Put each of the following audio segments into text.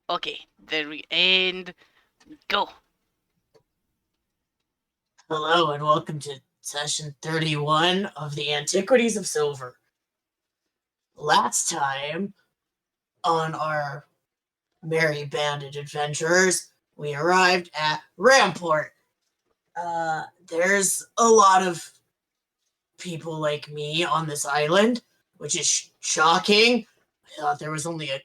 Okay, there we and go. Hello and welcome to session 31 of the Antiquities of Sylver. Last time on our merry banded adventurers, we arrived at Ramport. There's a lot of people like me on this island, which is shocking. I thought there was only a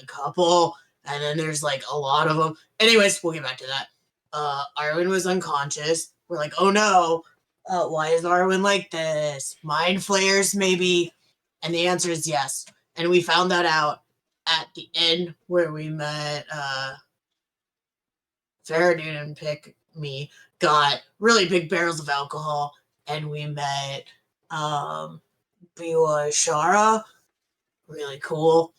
couple, and then there's like a lot of them. Anyways, we'll get back to that. Arwyn was unconscious. We're like, oh no, why is Arwyn like this? Mind flayers, maybe? And the answer is yes. And we found that out at the inn where we met Fereydun and Pick Me. Got really big barrels of alcohol, and we met Bewa-Ishara. Really cool.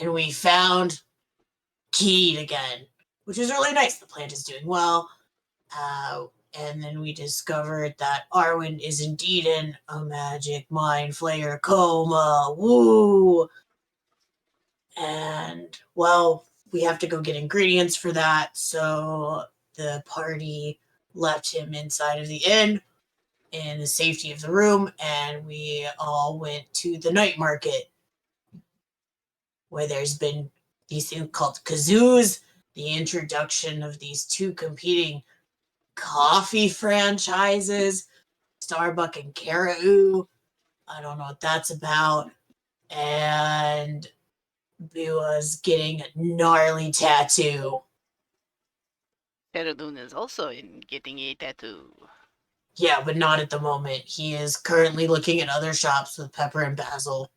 And we found Keed again, which is really nice. The plant is doing well. And then we discovered that Arwyn is indeed in a magic mind flayer coma. Woo! And, well, we have to go get ingredients for that, so the party left him inside of the inn in the safety of the room, and we all went to the night market where there's been these things called kazoos, the introduction of these two competing coffee franchises, Starbucks and Caribou. I don't know what that's about. And Bewa's getting a gnarly tattoo. Fereydun is also in getting a tattoo. Yeah, but not at the moment. He is currently looking at other shops with Pepper and Basil.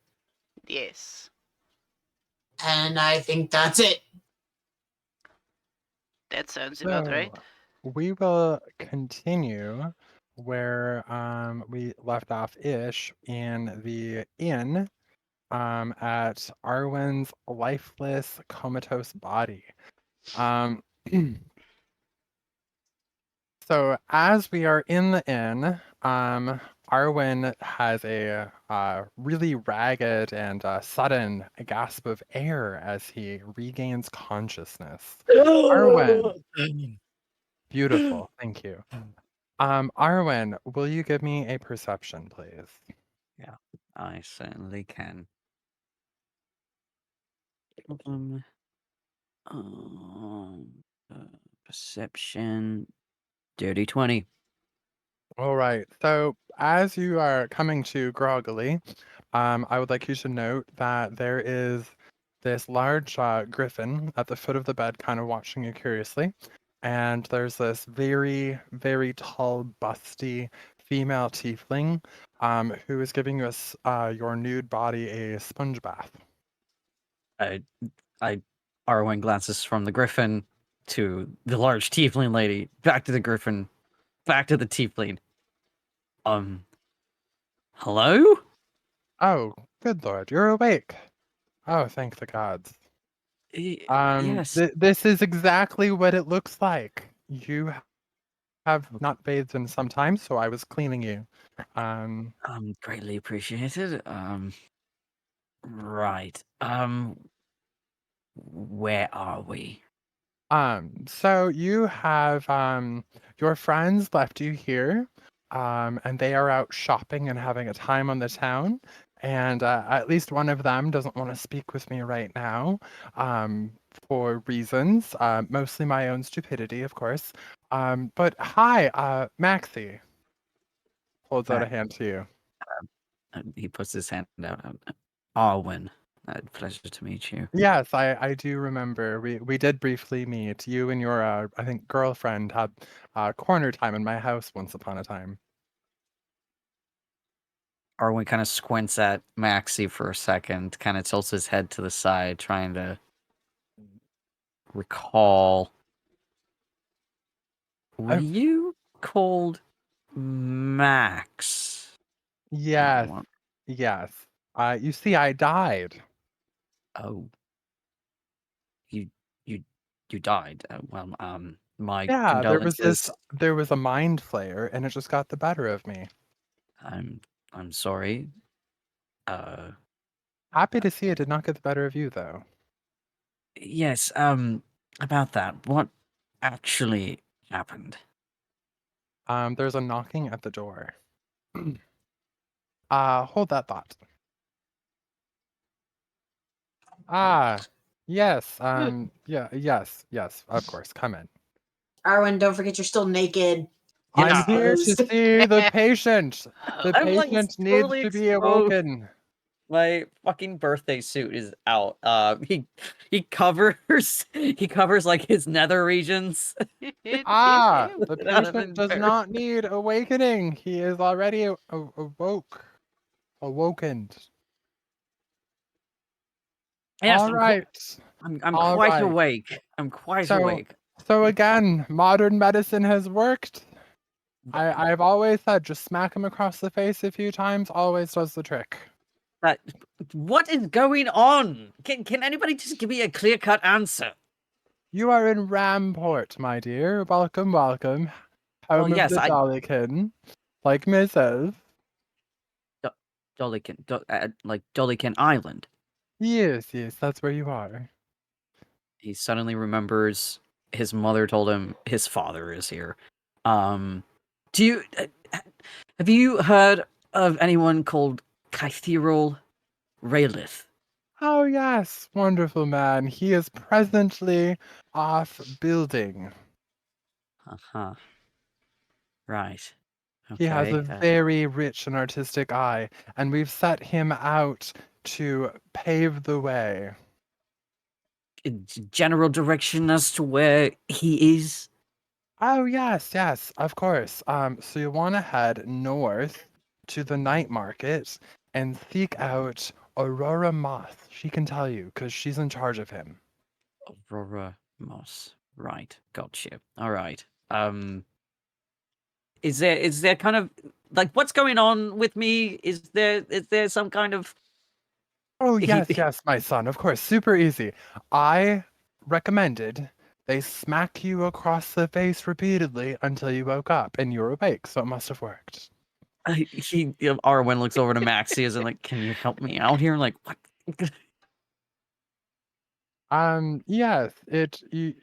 Yes, And I think that's it. that sounds about So right. we will continue where we left off ish in the inn at Arwen's lifeless comatose body. Um so as we are in the inn, Arwen has a really ragged and sudden gasp of air as he regains consciousness. Arwen, beautiful, thank you. Arwen, will you give me a perception, please? Yeah, I certainly can. Um, um, uh, Perception, dirty 20. All right. So as you are coming to groggily, I would like you to note that there is this large griffin at the foot of the bed, kind of watching you curiously, and there's this very, very tall, busty female tiefling, who is giving you your nude body a sponge bath. I, Arwen glances from the griffin to the large tiefling lady, back to the griffin, back to the tiefling. Hello? Oh, good lord, you're awake. Oh, thank the gods. Yes. This is exactly what it looks like. You have not bathed in some time, so I was cleaning you. Greatly appreciated. Right. Where are we? So you have your friends left you here, and they are out shopping and having a time on the town. And at least one of them doesn't want to speak with me right now, for reasons, mostly my own stupidity, of course. But hi, Maxie holds out a Mac, hand to you. he puts his hand out. Arwen, pleasure to meet you. Yes, I do remember. We did briefly meet. You and your I think girlfriend had corner time in my house once upon a time. Arwen kind of squints at Maxie for a second, kind of tilts his head to the side, trying to recall. Were Oh, you called Max? yes, yes. You see, I died. Oh, you you you died. My Yeah, condolences. there was a mind flayer, and it just got the better of me. I'm sorry. Uh, Happy to see it did not get the better of you, though. Yes, about that. What actually happened? There's a knocking at the door. Hold that thought. Ah, yes, yes, of course, come in. Arwyn, don't forget you're still naked. I'm Yeah. here to see the patient. The Oh, I'm like patient needs totally to be exposed. awoken. My fucking birthday suit is out. He covers like his nether regions. Ah, the Out of patient does embarrassment. not need awakening. He is already awoken. Yes, All right, I'm all quite right. awake. I'm quite So, awake. so again, modern medicine has worked. I've always said just smack him across the face a few times, always does the trick. That what is going on? Can anybody just give me a clear-cut answer? You are in Ramport, my dear. Welcome, welcome. Well, Home of yes, the Dollykin. Like Mrs. Do- like Dollykin Island. Yes, that's where you are. He suddenly remembers his mother told him his father is here. Do you have you heard of anyone called Cathedral Raylith? Oh, yes, wonderful man. He is presently off building. Uh-huh. Right. He has a Okay. very rich and artistic eye, and we've set him out to pave the way. General direction as to where he is? Oh, yes, of course. So you want to head north to the night market and seek out Aurora Moth. She can tell you because she's in charge of him. Aurora Moss. Right. Gotcha. All right. Is there kind of like what's going on with me? Is there some kind of Oh, he, yes, my son. Of course, super easy. I recommended they smack you across the face repeatedly until you woke up, and you're awake, so it must have worked. Arwen looks over to Maxie as in like, can you help me out here? Like what? Yes,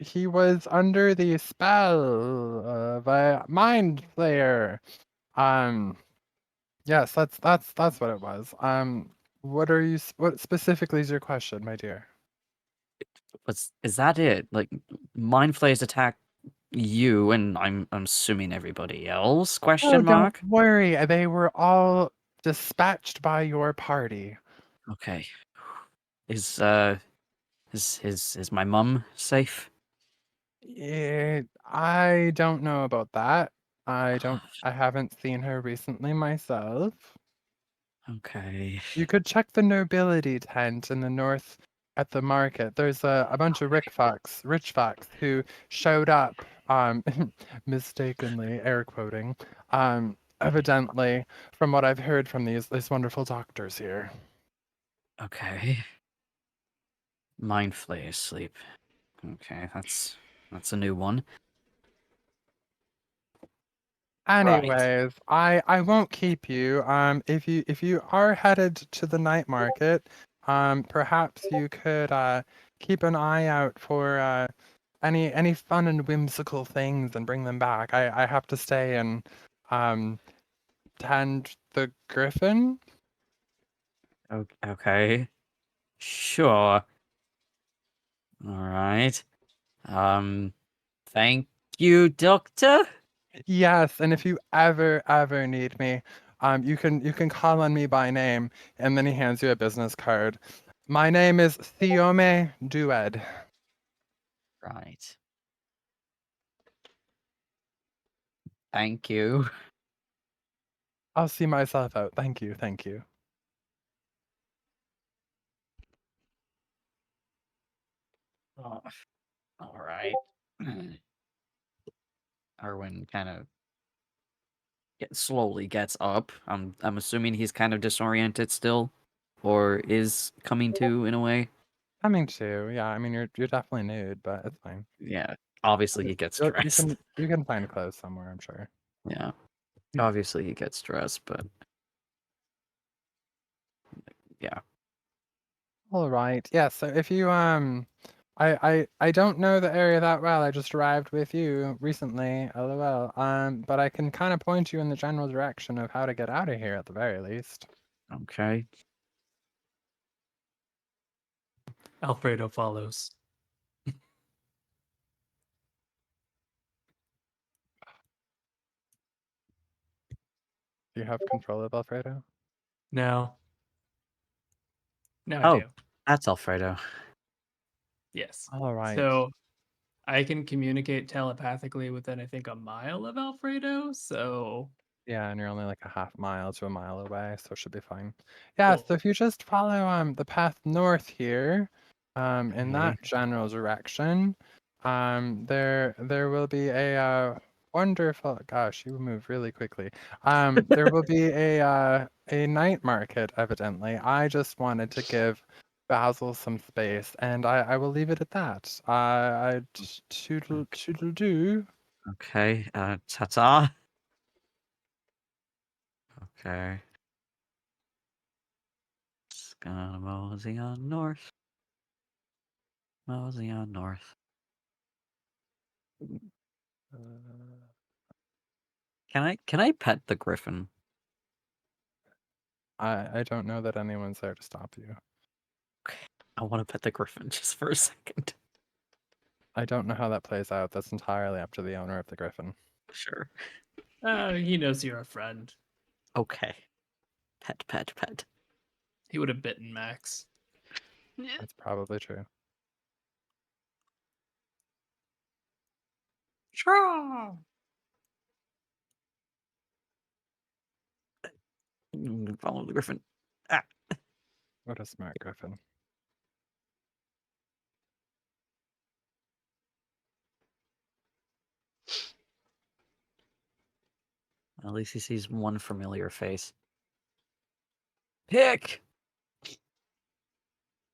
he was under the spell of a mind flayer. Um, yes, that's what it was. What specifically is your question, my dear? Is that it? Like mind flayers attack you and I'm assuming everybody else? Oh, Question don't mark. worry, they were all dispatched by your party. Okay. Is is my mum safe? I don't know about that. I haven't seen her recently myself. Okay. You could check the nobility tent in the north at the market. There's a bunch of rich fox who showed up, mistakenly, air quoting, evidently, from what I've heard from these wonderful doctors here. Okay. Mind flayers sleep. Okay, that's a new one. Right. Anyways, I won't keep you. If you are headed to the night market, perhaps you could keep an eye out for any fun and whimsical things and bring them back. I have to stay and um tend the griffin. Okay. Sure. All right. Um, thank you, Doctor. Yes, and if you ever need me, you can call on me by name, and then he hands you a business card. My name is Thiome Dued. Right. Thank you. I'll see myself out. Thank you, thank you. Oh, all right. Arwen kind of slowly gets up. I'm assuming he's kind of disoriented still, or is coming to in a way. Coming to, yeah. I mean, you're definitely nude, but it's fine. Yeah. Obviously, he gets You dressed. can you can find clothes somewhere, I'm sure. Yeah. Obviously, he gets dressed, but yeah. All right. Yeah, so if you I don't know the area that well. I just arrived with you recently, LOL. But I can kind of point you in the general direction of how to get out of here at the very least. Okay. Alfredo follows. Do you have control of Alfredo? No. No, I Oh, do. that's Alfredo. Yes. All right. So I can communicate telepathically within, I think, a mile of Alfredo. So Yeah, and you're only like a half mile to a mile away, so it should be fine. Yeah, cool. so if you just follow the path north here, in Okay. that general direction, there will be a wonderful, gosh, you move really quickly. There will be a night market, evidently. I just wanted to give Basil some space, and I will leave it at that. Toodle doo. Okay. Ta-ta. Okay. It's gonna mosey on north. Mosey on north. Can I pet the griffin? I don't know that anyone's there to stop you. Okay. I want to pet the griffin just for a second. I don't know how that plays out. That's entirely up to the owner of the griffin. Sure. He knows you're a friend. Okay. Pet, pet, pet. He would have bitten Max. Yeah. That's probably true. Sure. Follow the griffin. Ah. What a smart griffin. At least he sees one familiar face. Pick!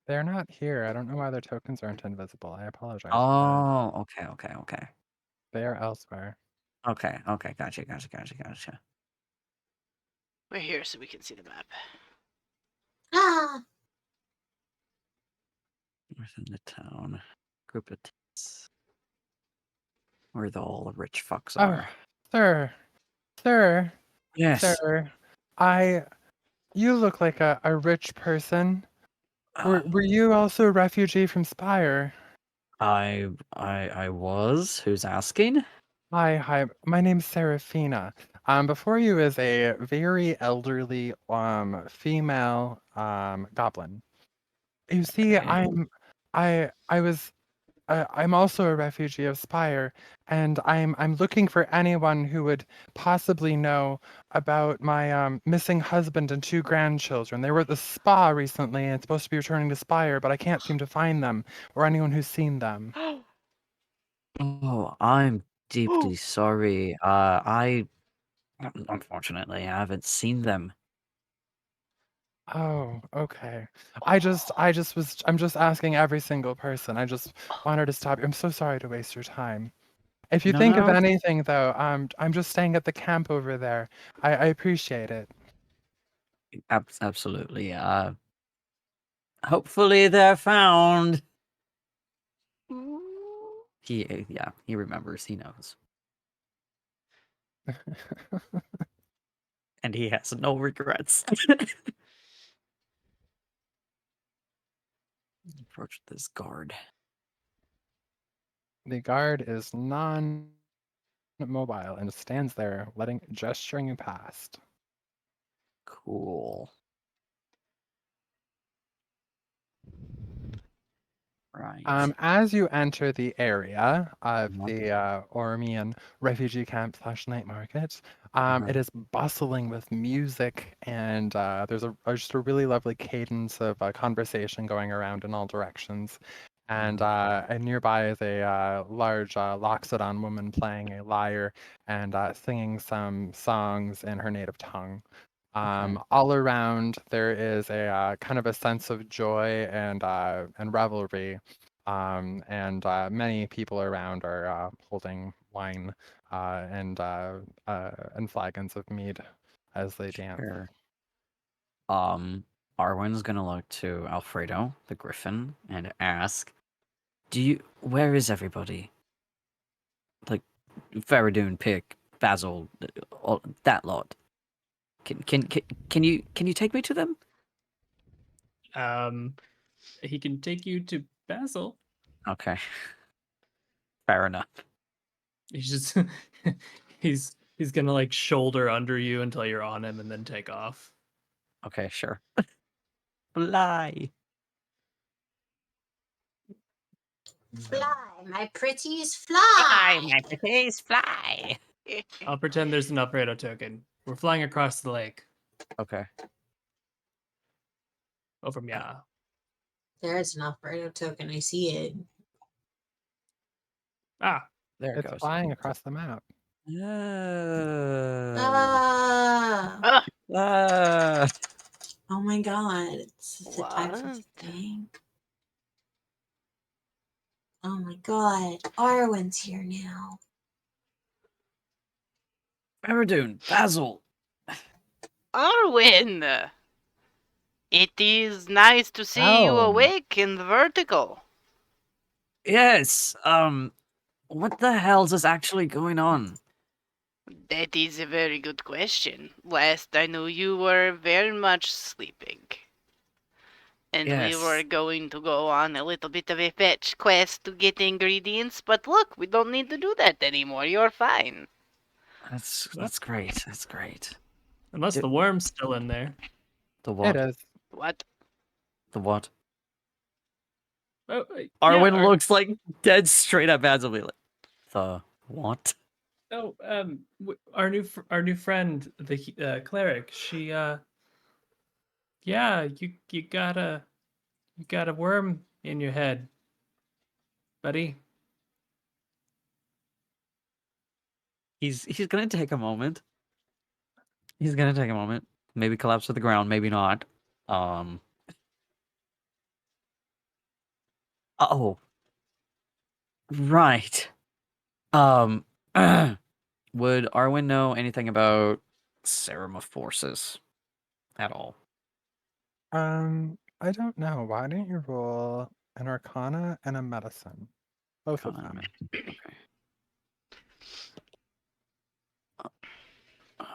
They're not here. I don't know why their tokens aren't invisible. I apologize for that. Oh, okay, okay, okay. They are elsewhere. Okay, okay, gotcha. We're here so we can see the map. Ah, Within the town. Group of tits. Where all the rich fucks Oh, are. sir, Yes. sir. You look like a rich person. Uh, Were you also a refugee from Spire? I was. Who's asking? Hi. My name's Serafina. Before you is a very elderly female goblin. You see, Okay. I'm also a refugee of Spire, and I'm looking for anyone who would possibly know about my missing husband and two grandchildren. They were at the spa recently and supposed to be returning to Spire, but I can't seem to find them or anyone who's seen them. Oh, I'm deeply sorry. Unfortunately, I haven't seen them. Oh, okay. I'm just asking every single person. I just wanted to stop you. I'm so sorry to waste your time. If you No, think of no. anything, though, I'm just staying at the camp over there. I appreciate it. Absolutely. Hopefully they're found. He remembers. He knows, and he has no regrets. Approach this guard. The guard is non-mobile and stands there, gesturing you past. Cool. Right. As you enter the area of Uh-huh. the Ormian refugee camp / night market, Uh-huh. it is bustling with music, and there's just a really lovely cadence of conversation going around in all directions. And nearby is a large Loxodon woman playing a lyre and singing some songs in her native tongue. Okay. All around, there is a kind of a sense of joy and revelry, and many people around are holding wine and flagons of mead as they dance. Sure. Um, Arwen's gonna look to Alfredo, the Griffin, and ask, where is everybody? Like, Fereydun, Pick, Basil, all that lot. Can you take me to them? He can take you to Basil. Okay. Fair enough. He's just he's gonna like shoulder under you until you're on him and then take off. Okay, sure. Fly. Fly, my pretties, fly. my pretties, fly. I'll pretend there's an Alfredo token. We're flying across the lake. Okay. Oh, from yeah. There is an Alfredo token. I see it. Ah, There it It's goes. flying across the map. Ah! Ah, Ah. Oh my god. It's the time for the What? thing. Oh my god. Arwyn's here now. Fereydun, Basil. Arwyn! It is nice to see you Oh. awake in the vertical. Yes. What the hell's is actually going on? That is a very good question. Last I knew, you were very much sleeping. And we Yes. were going to go on a little bit of a fetch quest to get ingredients, but look, we don't need to do that anymore. You're fine. That's great. That's great. unless It- the worm's still in there. The It what? is. What? The what? Oh, Arwen looks like dead straight at Basil. Like, the what? Oh, our new friend, the cleric. She yeah, you got a worm in your head, buddy. He's gonna take a moment. He's gonna take a moment. Maybe collapse to the ground. Maybe not. Um. Oh. Right. Um. Would Arwen know anything about Forces at all? I don't know. Why don't you roll an Arcana and a Medicine? Both of them. Okay.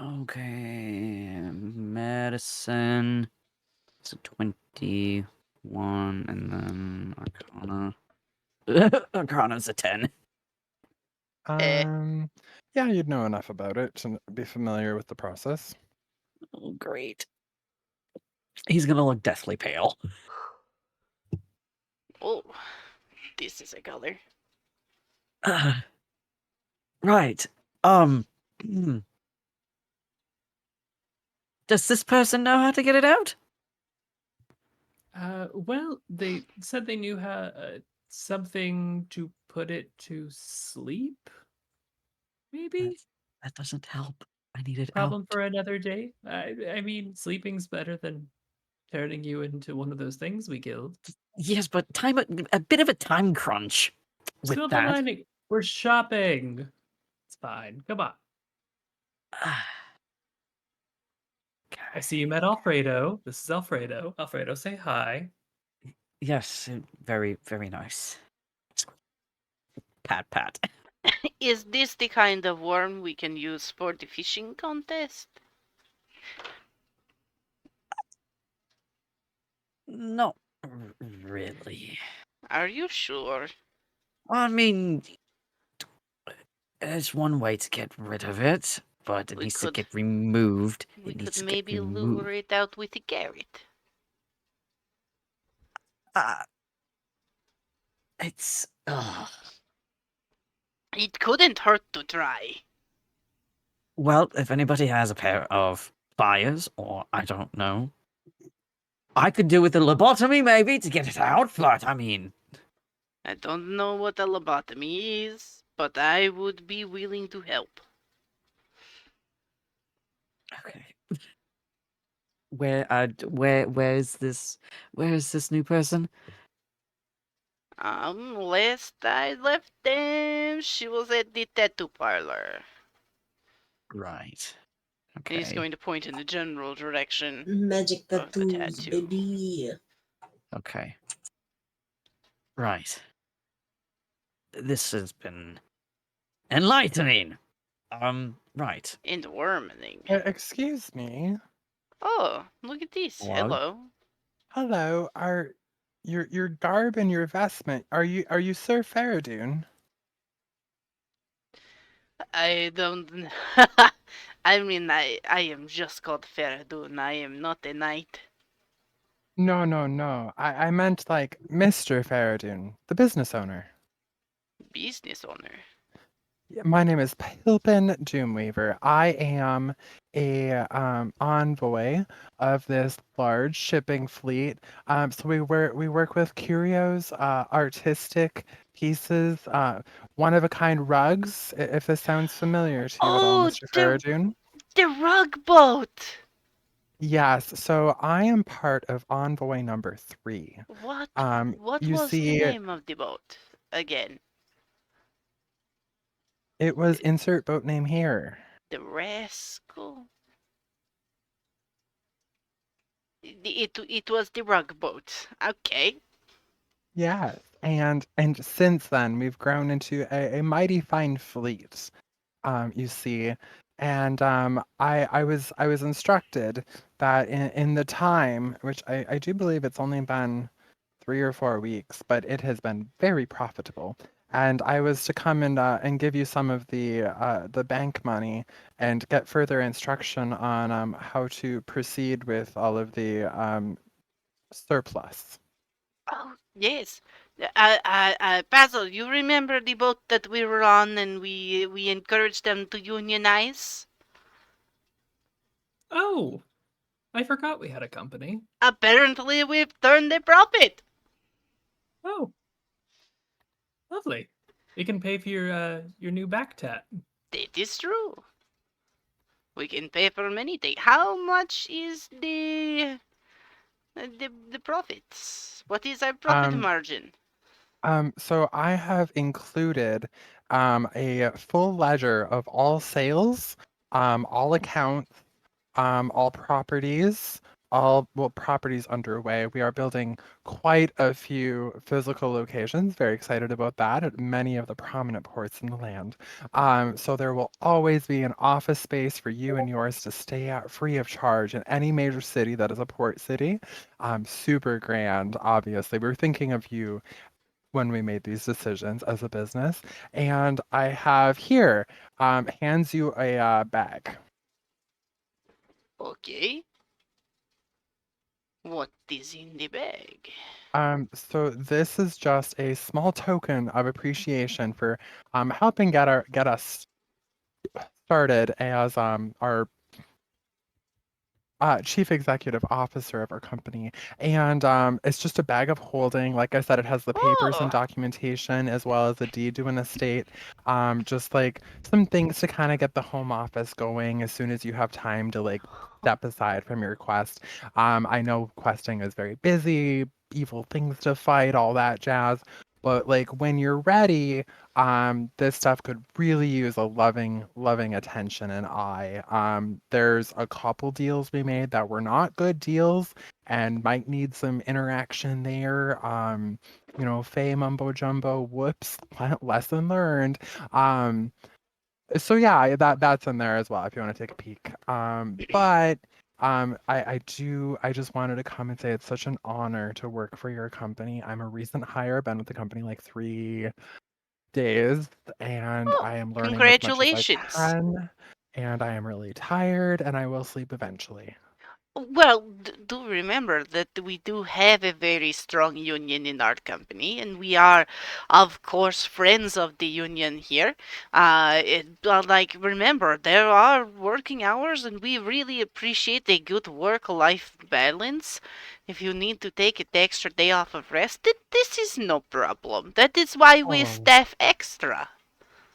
Okay. Medicine. It's a 21, and then Arcana. Arcana's a 10. Yeah, you'd know enough about it to be familiar with the process. Oh, great. He's gonna look deathly pale. Oh, this is a color. Right. Hmm. Does this person know how to get it out? Well, they said they knew how something to put it to sleep. Maybe That doesn't help. I need it problem out. for another day. I mean, sleeping's better than turning you into one of those things we killed. Yes, but a bit of a time crunch with Silver that. lining. We're shopping. It's fine. Come on. I see you met Alfredo. This is Alfredo. Alfredo, say hi. Yes, very, very nice. Pat, pat. Is this the kind of worm we can use for the fishing contest? No, really. Are you sure? I mean, there's one way to get rid of it, but it We needs could- to get removed. We It needs could to maybe get removed. lure it out with a carrot. It's It couldn't hurt to try. well, if anybody has a pair of pliers, or I don't know, I could do with a lobotomy maybe to get it out. But I mean, I don't know what a lobotomy is, but I would be willing to help. okay. Where's this new person? Last I left them, she was at the tattoo parlor. Right. And he's Okay. going to point in the general direction Magic of the tattoos, tattoo. baby. Okay. Right. This has been enlightening. Right. Enworming. Excuse me. Oh, look at this. Hello? Hello. Hello. Are your garb and your vestment? Are you Sir Fereydun? I don't. I mean, I am just called Fereydun. I am not a knight. No, no, no. I meant like Mr. Fereydun, the business owner. Business owner. Yeah, my name is Pilpin Doomweaver. I am a envoy of this large shipping fleet. So we work with curios, artistic pieces, one of a kind rugs. If this sounds familiar to you at all, Oh, Mr. the Fereydun. the rug boat. Yes. So I am part of envoy number 3. What? What You was the see, name of the boat again? it was insert boat name here. The Rascal. It was the rug boat. Okay. Yes, and since then we've grown into a mighty fine fleet. You see, and I was instructed that in the time, which I do believe it's only been 3 or 4 weeks, but it has been very profitable. And I was to come and give you some of the bank money and get further instruction on how to proceed with all of the surplus. Oh, yes. Basil, you remember the boat that we were on and we encouraged them to unionize? Oh, I forgot we had a company. Apparently, we've turned a profit. Oh, lovely. We can pay for your new back tat. That is true. We can pay for many things. How much is the profits? What is our profit Um, margin? so I have included a full ledger of all sales, all accounts, all properties, all well properties underway. We are building quite a few physical locations. Very excited about that at many of the prominent ports in the land. So there will always be an office space for you and yours to stay at free of charge in any major city that is a port city. Super grand, obviously. We're thinking of you when we made these decisions as a business. And I have here, hands you a bag. Okay. What is in the bag? So this is just a small token of appreciation for helping get us started as our chief executive officer of our company. And it's just a bag of holding. Like I said, it has the papers and Oh, documentation as well as a deed to an estate. Just like some things to kind of get the home office going as soon as you have time to like step aside from your quest. I know questing is very busy, evil things to fight, all that jazz. But like when you're ready, this stuff could really use a loving attention and eye. There's a couple deals we made that were not good deals and might need some interaction there. Fey mumbo jumbo, whoops, lesson learned. So yeah, that's in there as well if you want to take a peek. But I just wanted to come and say it's such an honor to work for your company. I'm a recent hire, been with the company like 3 days, and oh, I am learning as much as I congratulations. can, and I am really tired, and I will sleep eventually. Well, do remember that we do have a very strong union in our company, and we are, of course, friends of the union here. Like, remember, there are working hours, and we really appreciate a good work-life balance. If you need to take an extra day off of rest, this is no problem. That is why we Oh, staff extra.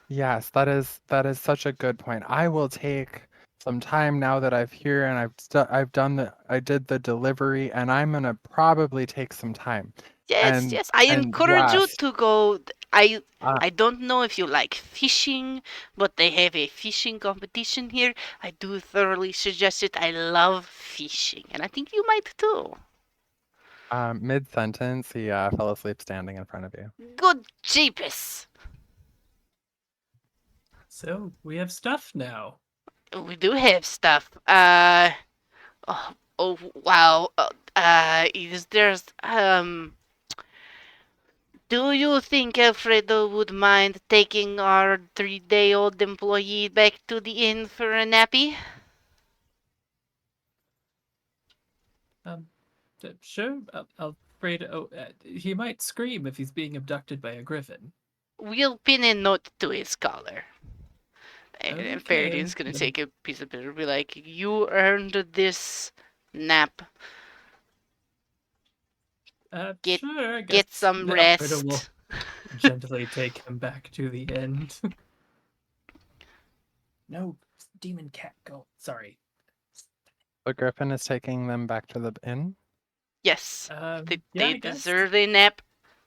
yes, that is such a good point. I will take some time now that I've here and I did the delivery, and I'm gonna probably take some time Yes, and yes, I and encourage you rest. to go I Uh, I don't know if you like fishing, but they have a fishing competition here. I do thoroughly suggest it. I love fishing, and I think you might too. Mid-sentence, he fell asleep standing in front of you. Good jeepus! So we have stuff now. We do have stuff. Oh wow. Is there's Do you think Alfredo would mind taking our 3-day-old employee back to the inn for a nappy? Um, sure. Alfredo. He might scream if he's being abducted by a griffin. We'll pin a note to his collar. And Okay. Fereydun's gonna take a piece of paper and be like, you earned this nap. Get Sure. I get guess some Alfredo will rest. gently take him back to the end. No, demon cat, go. Sorry. The griffin is taking them back to the inn. Yes, Yeah, they I guess. deserve a nap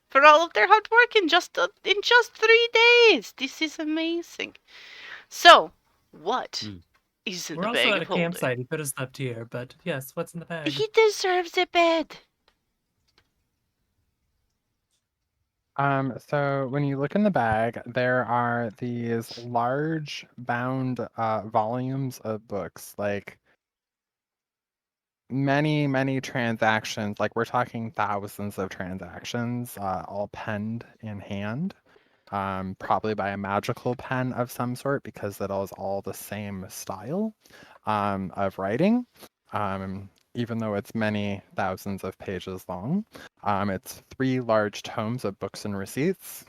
for all of their hard work in just 3 days. This is amazing. So, what Hmm. is in We're the also bag at a of holding? campsite. He could have slept here, but yes, what's in the bag? He deserves a bed. So when you look in the bag, there are these large bound volumes of books, like many transactions, like we're talking thousands of transactions, all penned in hand, probably by a magical pen of some sort because it is all the same style of writing. Even though it's many thousands of pages long, it's 3 large tomes of books and receipts.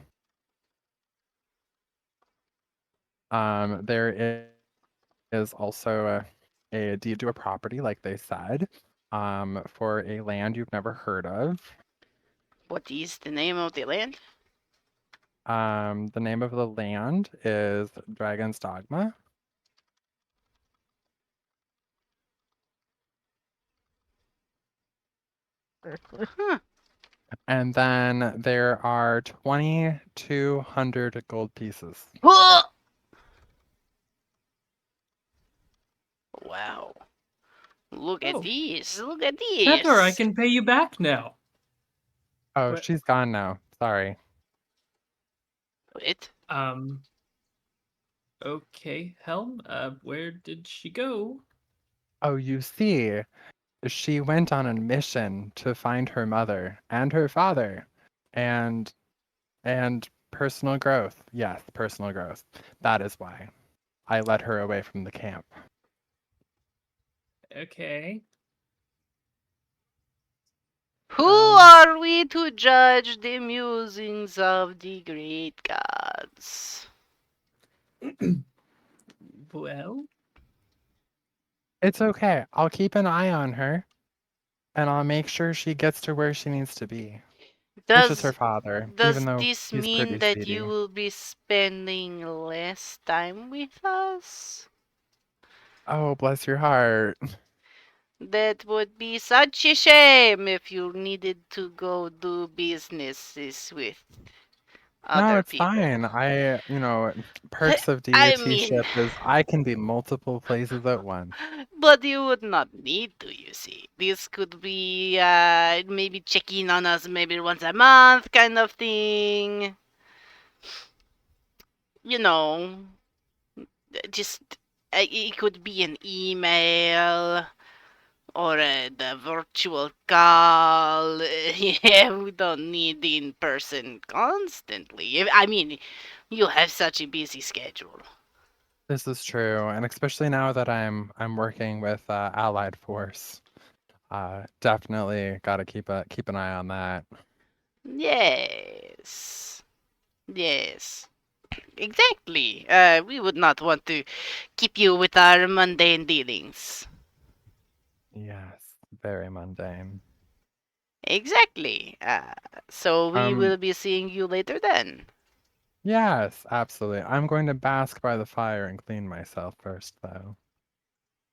There is also a deed to a property, like they said, for a land you've never heard of. What is the name of the land? The name of the land is Dragon's Dogma. Huh. And then there are 2,200 gold pieces. Wow. Look at Oh, these. Look at Pepper, I these. can pay you back now. Oh, What? she's gone now. Sorry. Wait. Okay, Helm, where did she go? Oh, you see, she went on a mission to find her mother and her father, and personal growth. Yes, personal growth. That is why I led her away from the camp. Okay. Who Um, are we to judge the musings of the great gods? well, It's okay. I'll keep an eye on her, and I'll make sure she gets to where she needs to be, which is her Does father, even does though this he's mean pretty that you seedy. will be spending less time with us? Oh, bless your heart. That would be such a shame if you needed to go do businesses with No, other it's people. fine. Perks of I mean, deityship is I can be multiple places at once. but you would not need to, you see. This could be maybe checking on us maybe once a month kind of thing. You know, just it could be an email or the virtual call. Yeah, we don't need in person constantly. I mean, you have such a busy schedule. This is true, and especially now that I'm working with Allied Force, definitely got to keep an eye on that. Yes. Yes. Exactly. We would not want to keep you with our mundane dealings. Yes, very mundane. Exactly. So we Um, will be seeing you later then. yes, absolutely. I'm going to bask by the fire and clean myself first, though.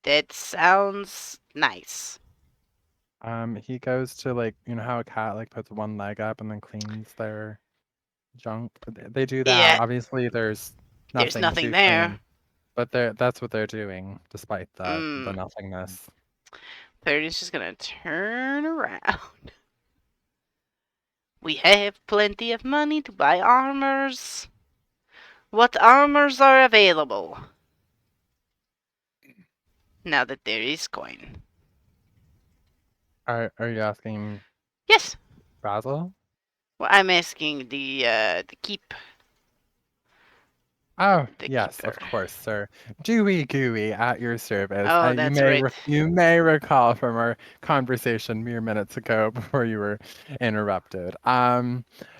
That sounds nice. He goes to like, you know how a cat like puts one leg up and then cleans their junk. They do Yeah, that. Obviously, there's there's nothing nothing to there. clean, but that's what they're doing, despite the Mm. nothingness. Fereydun's just gonna turn around. We have plenty of money to buy armors. What armors are available? Now that there is coin. Are you asking Yes. Basil? Well, I'm asking the keep Oh, the yes, keeper. of course, sir. Dewey Gooey at your service. Oh, You that's may right. you may recall from our conversation mere minutes ago before you were interrupted.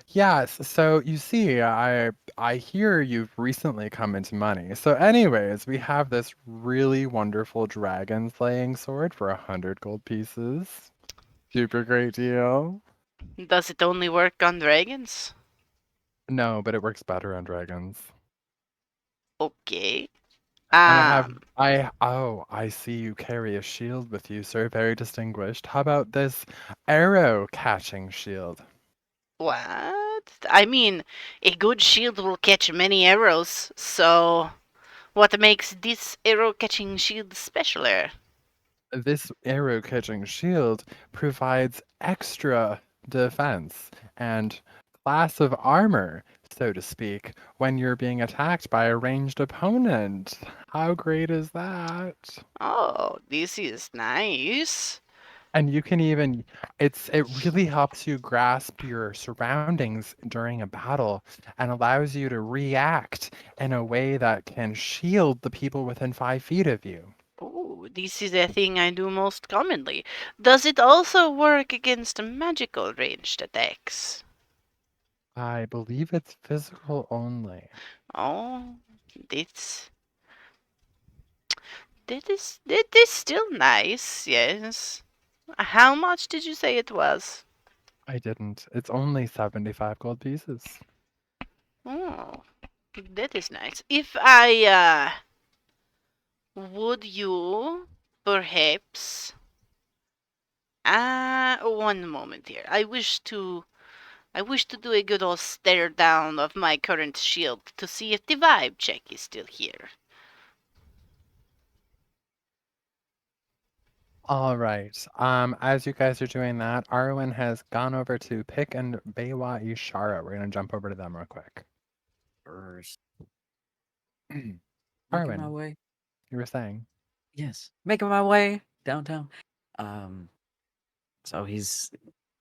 Yes. So you see, I hear you've recently come into money. So, anyways, we have this really wonderful dragon slaying sword for 100 gold pieces. Super great deal. Does it only work on dragons? No, but it works better on dragons. Okay. And I have Um, I see you carry a shield with you, sir, very distinguished. How about this arrow catching shield? what? I mean, a good shield will catch many arrows, so what makes this arrow catching shield specialer? This arrow catching shield provides extra defense and class of armor, so to speak, when you're being attacked by a ranged opponent. How great is that? Oh, this is nice. And you can even it really helps you grasp your surroundings during a battle and allows you to react in a way that can shield the people within 5 feet of you. Oh, this is a thing I do most commonly. Does it also work against magical ranged attacks? I believe it's physical only. Oh, it's that is still nice, yes. How much did you say it was? I didn't. It's only 75 gold pieces. Oh, that is nice. If I would you perhaps one moment here. I wish to do a good old stare down of my current shield to see if the vibe check is still here. All right. As you guys are doing that, Arwyn has gone over to Pick and Bewa-Ishara. We're gonna jump over to them real quick. First, making my Arwyn, way. you were saying. Yes, making my way downtown. Um, so he's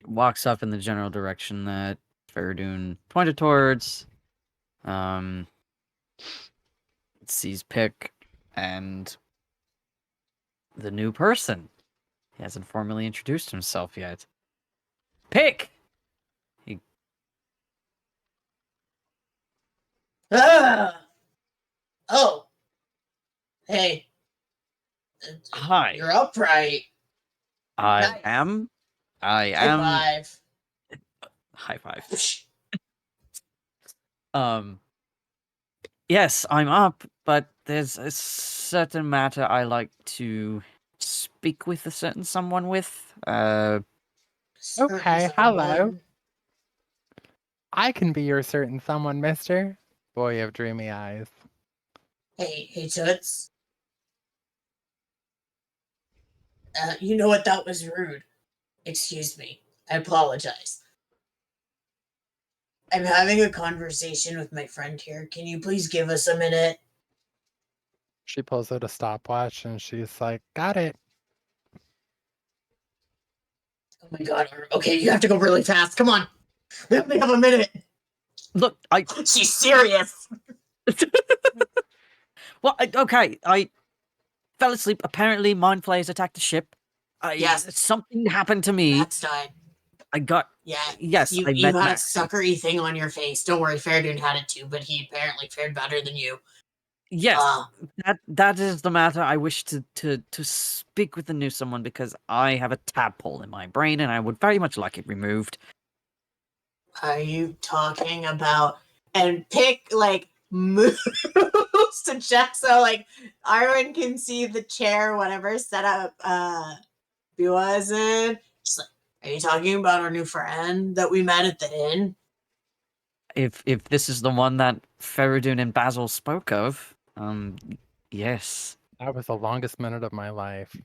walks up in the general direction that Fereydun pointed towards. Um, sees Pick and the new person. He hasn't formally introduced himself yet. Pick. He Ah! Oh, hey, Hi. you're upright. I Nice. am. I High am. five. High five. Um. Yes, I'm up, but there's a certain matter I like to speak with a certain someone with. Okay, hello. I can be your certain someone, mister. Boy of dreamy eyes. Hey, Toots. You know what? That was rude. Excuse me. I apologize. I'm having a conversation with my friend here. Can you please give us a minute? She pulls out a stopwatch and she's like, got it. Oh my god. Okay, you have to go really fast. Come on. We only have a minute. Look, I. She's serious. Well, okay, I fell asleep. Apparently, mind flayers attacked the ship. Yes. Something happened to me. Max died. I got. Yeah. Yes, You I met had Max. a suckery thing on your face. Don't worry, Fereydun had it too, but he apparently fared better than you. Yes, that is the matter. I wish to speak with the new someone because I have a tadpole in my brain and I would very much like it removed. Are you talking about and Pick like moves to check so like Arwyn can see the chair, whatever setup Bewa is in. Just like, are you talking about our new friend that we met at the inn? If this is the one that Fereydun and Basil spoke of, yes. That was the longest minute of my life.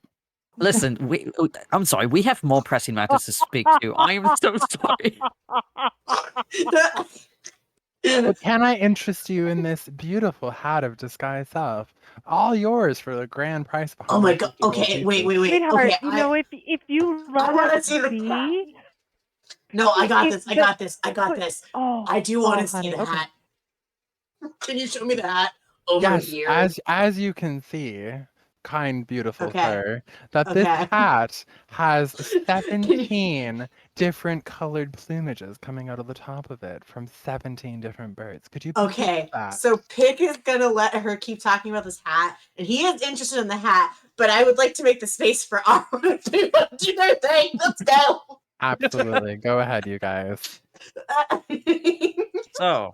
Listen, I'm sorry, we have more pressing matters to speak to. I am so sorry. But can I interest you in this beautiful hat of disguise self? All yours for the grand price of Oh my 150 god. gold Okay, wait. pieces. Sweetheart, Okay, you know, if you I let want to us see the be, No, I got it, this. I the, got this. I got but, this. oh, I do want to see honey, the okay. hat. Can you show me the hat over Yes, here? as you can see, kind beautiful Okay. sir, that this Okay. hat has Can you? 17 different colored plumages coming out of the top of it from 17 different birds. Could you believe Okay. that? So Pig is gonna let her keep talking about this hat, and he is interested in the hat. But I would like to make the space for Arwyn to do their thing. Let's go. Absolutely. Go ahead, you guys. So,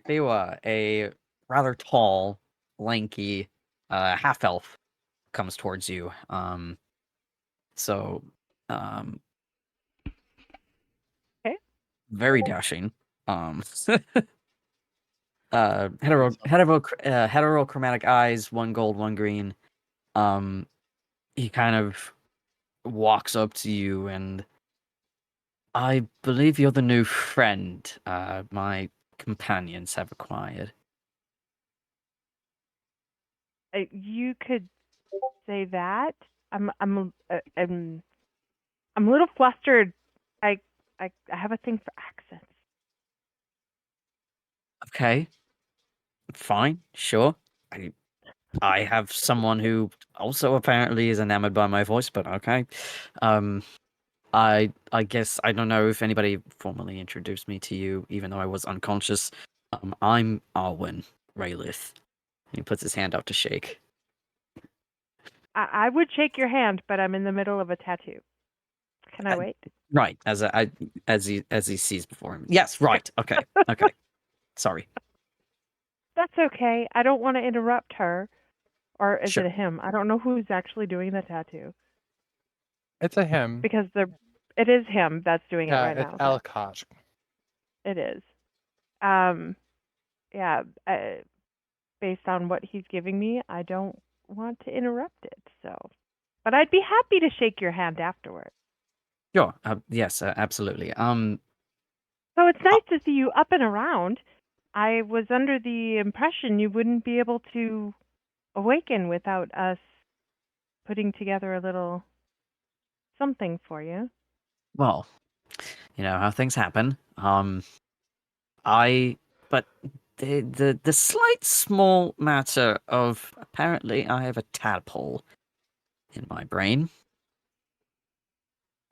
Bewa, a rather tall, lanky, half elf, comes towards you. So, um, Okay. very dashing. Heterochromatic eyes, one gold, one green. He kind of walks up to you, and I believe you're the new friend my companions have acquired. You could say that. I'm a little flustered. I have a thing for accents. Okay, fine, sure. I have someone who also apparently is enamored by my voice, but okay. I guess I don't know if anybody formally introduced me to you, even though I was unconscious. I'm Arwyn Raylith. He puts his hand out to shake. I would shake your hand, but I'm in the middle of a tattoo. Can I wait? Right, as he sees before him. Yes, right. Okay, okay. Sorry. That's okay. I don't want to interrupt her. Or is Sure. it a him? I don't know who's actually doing the tattoo. It's a him. Because it is him that's doing it Yeah, right it's now. Elkosh. It is. Yeah, based on what he's giving me, I don't want to interrupt it. So, but I'd be happy to shake your hand afterward. Sure. Yes, absolutely. So it's nice to see you up and around. I was under the impression you wouldn't be able to awaken without us putting together a little something for you. Well, you know how things happen. But the slight small matter of apparently I have a tadpole in my brain.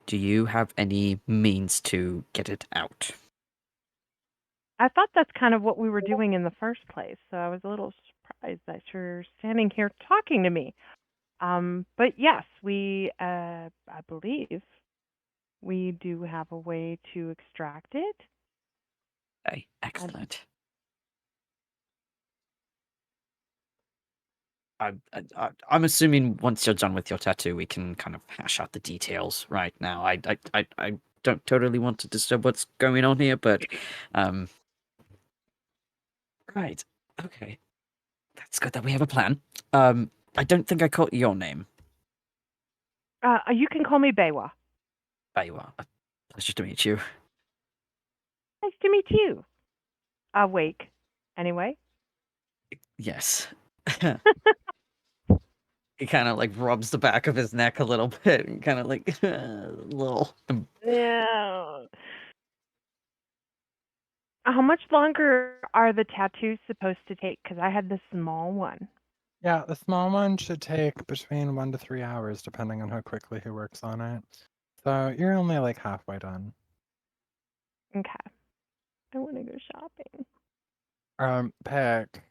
Do you have any means to get it out? I thought that's kind of what we were doing in the first place, so I was a little surprised that you're standing here talking to me. But yes, I believe we do have a way to extract it. Okay, excellent. I'm assuming once you're done with your tattoo, we can kind of hash out the details right now. I don't totally want to disturb what's going on here, but right, okay, that's good that we have a plan. I don't think I caught your name. You can call me Bewa. There you are. Pleasure to meet you. Nice to meet you. Wake. Anyway. Yes. He kind of like rubs the back of his neck a little bit and kind of like a little. Yeah. How much longer are the tattoos supposed to take? Because I had the small one. Yeah, the small one should take between 1 to 3 hours, depending on how quickly he works on it. So you're only like halfway done. Okay. I want to go shopping. Pick.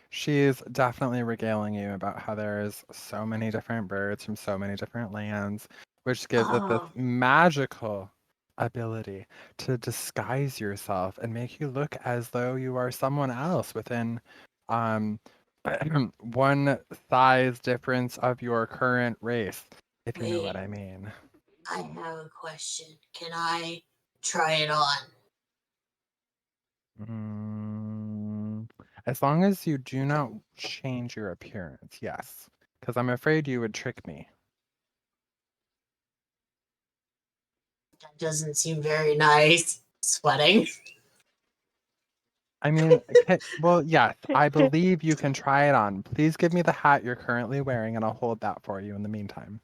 She's definitely regaling you about how there's so many different birds from so many different lands, which gives it this Oh, magical ability to disguise yourself and make you look as though you are someone else within um one size difference of your current race, if you know what wait. I mean. I have a question. Can I try it on? As long as you do not change your appearance, yes. Because I'm afraid you would trick me. That doesn't seem very nice. Sweating. I mean, well, yes, I believe you can try it on. Please give me the hat you're currently wearing, and I'll hold that for you in the meantime.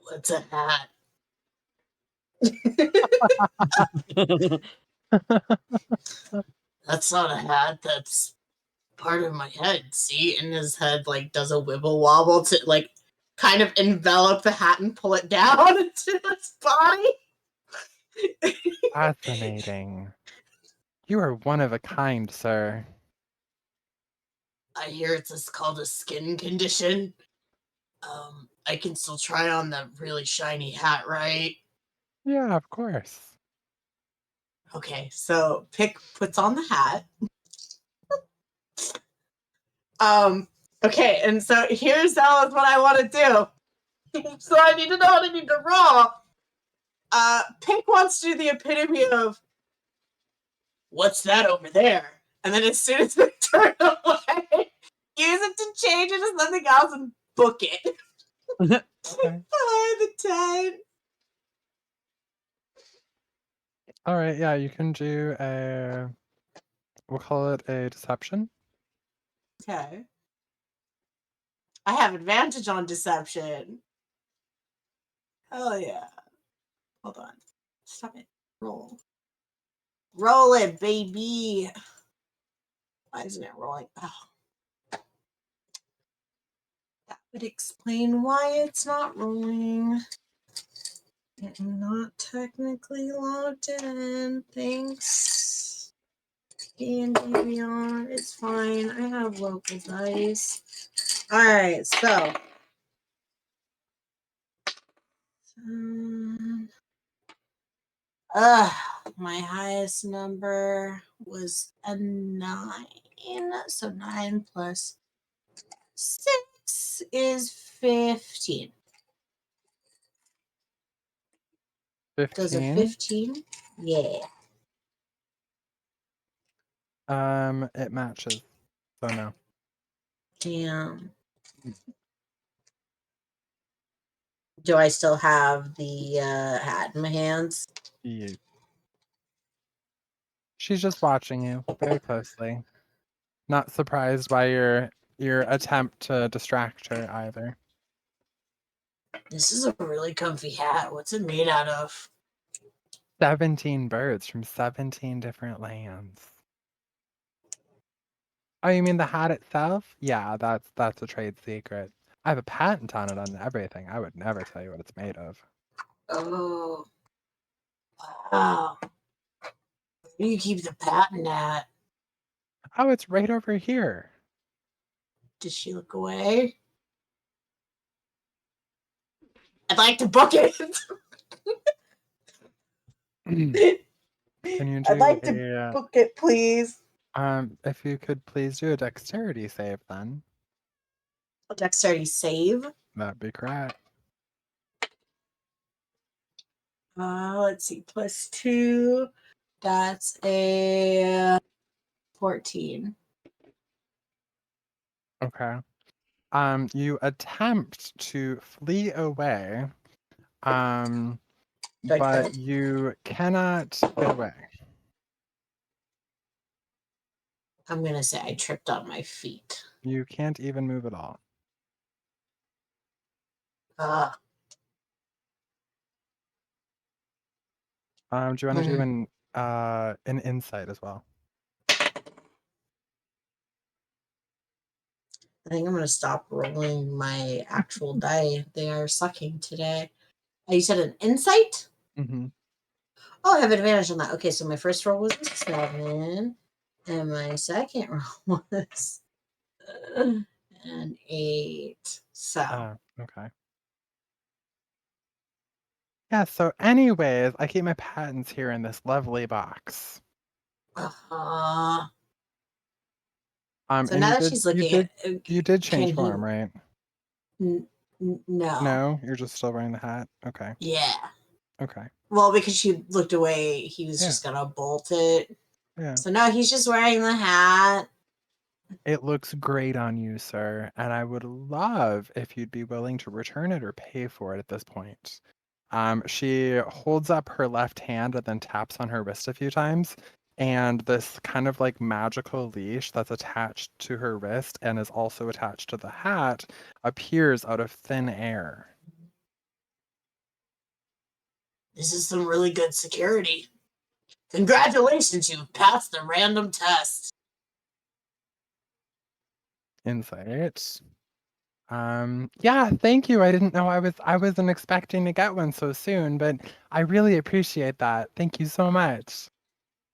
What's a hat? That's not a hat. That's part of my head. See, and his head like does a wibble wobble to like kind of envelop the hat and pull it down into his body. Fascinating. You are one of a kind, sir. I hear it's called a skin condition. I can still try on the really shiny hat, right? Yeah, of course. Okay, so Pick puts on the hat. Okay, and so here's what I want to do. So I need to know what I need to roll. Pick wants to do the epitome of what's that over there? And then as soon as we turn away, use it to change it to something else and book it. Okay. The 10. All right, yeah, you can do a, we'll call it a deception. Okay. I have advantage on deception. Hell yeah. Hold on. Stop it. Roll. Roll it, baby. Why isn't it rolling? Oh. That would explain why it's not rolling. I'm not technically logged in. Thanks. D&D Beyond. It's fine. I have local dice. Alright, so. My highest number was a 9. So 9 plus 6 is 15. Does a 15. 15? Yeah. It matches. So no. Damn. Do I still have the hat in my hands? You. She's just watching you very closely. Not surprised by your attempt to distract her either. This is a really comfy hat. What's it made out of? 17 birds from 17 different lands. Oh, you mean the hat itself? Yeah, that's a trade secret. I have a patent on it and everything. I would never tell you what it's made of. Oh. Wow. Where do you keep the patent at? Oh, it's right over here. Does she look away? I'd like to book it. Can you I'd do like to book it, please. if you could please do a dexterity save then. A dexterity save. That'd be correct. Let's see. Plus 2. That's a 14. Okay. You attempt to flee away, but you cannot get away. I'm going to say I tripped on my feet. You can't even move at all. Do you want to do an insight as well? I think I'm going to stop rolling my actual die. They are sucking today. You said an insight? Mm-hmm. Oh, I have advantage on that. Okay, so my first roll was a 7, and my second roll was an 8. So. Okay. Yeah, so anyways, I keep my patents here in this lovely box. So And now that she's looking at you did change can form, right? he? No. No, you're just still wearing the hat? Okay. Yeah. Okay. Well, because she looked away, he was Yeah. just gonna bolt it. Yeah. So no, he's just wearing the hat. It looks great on you, sir, and I would love if you'd be willing to return it or pay for it at this point. She holds up her left hand and then taps on her wrist a few times, and this kind of like magical leash that's attached to her wrist and is also attached to the hat appears out of thin air. This is some really good security. Congratulations, you've passed the random test. Insight. Yeah, thank you. I didn't know I wasn't expecting to get one so soon, but I really appreciate that. Thank you so much.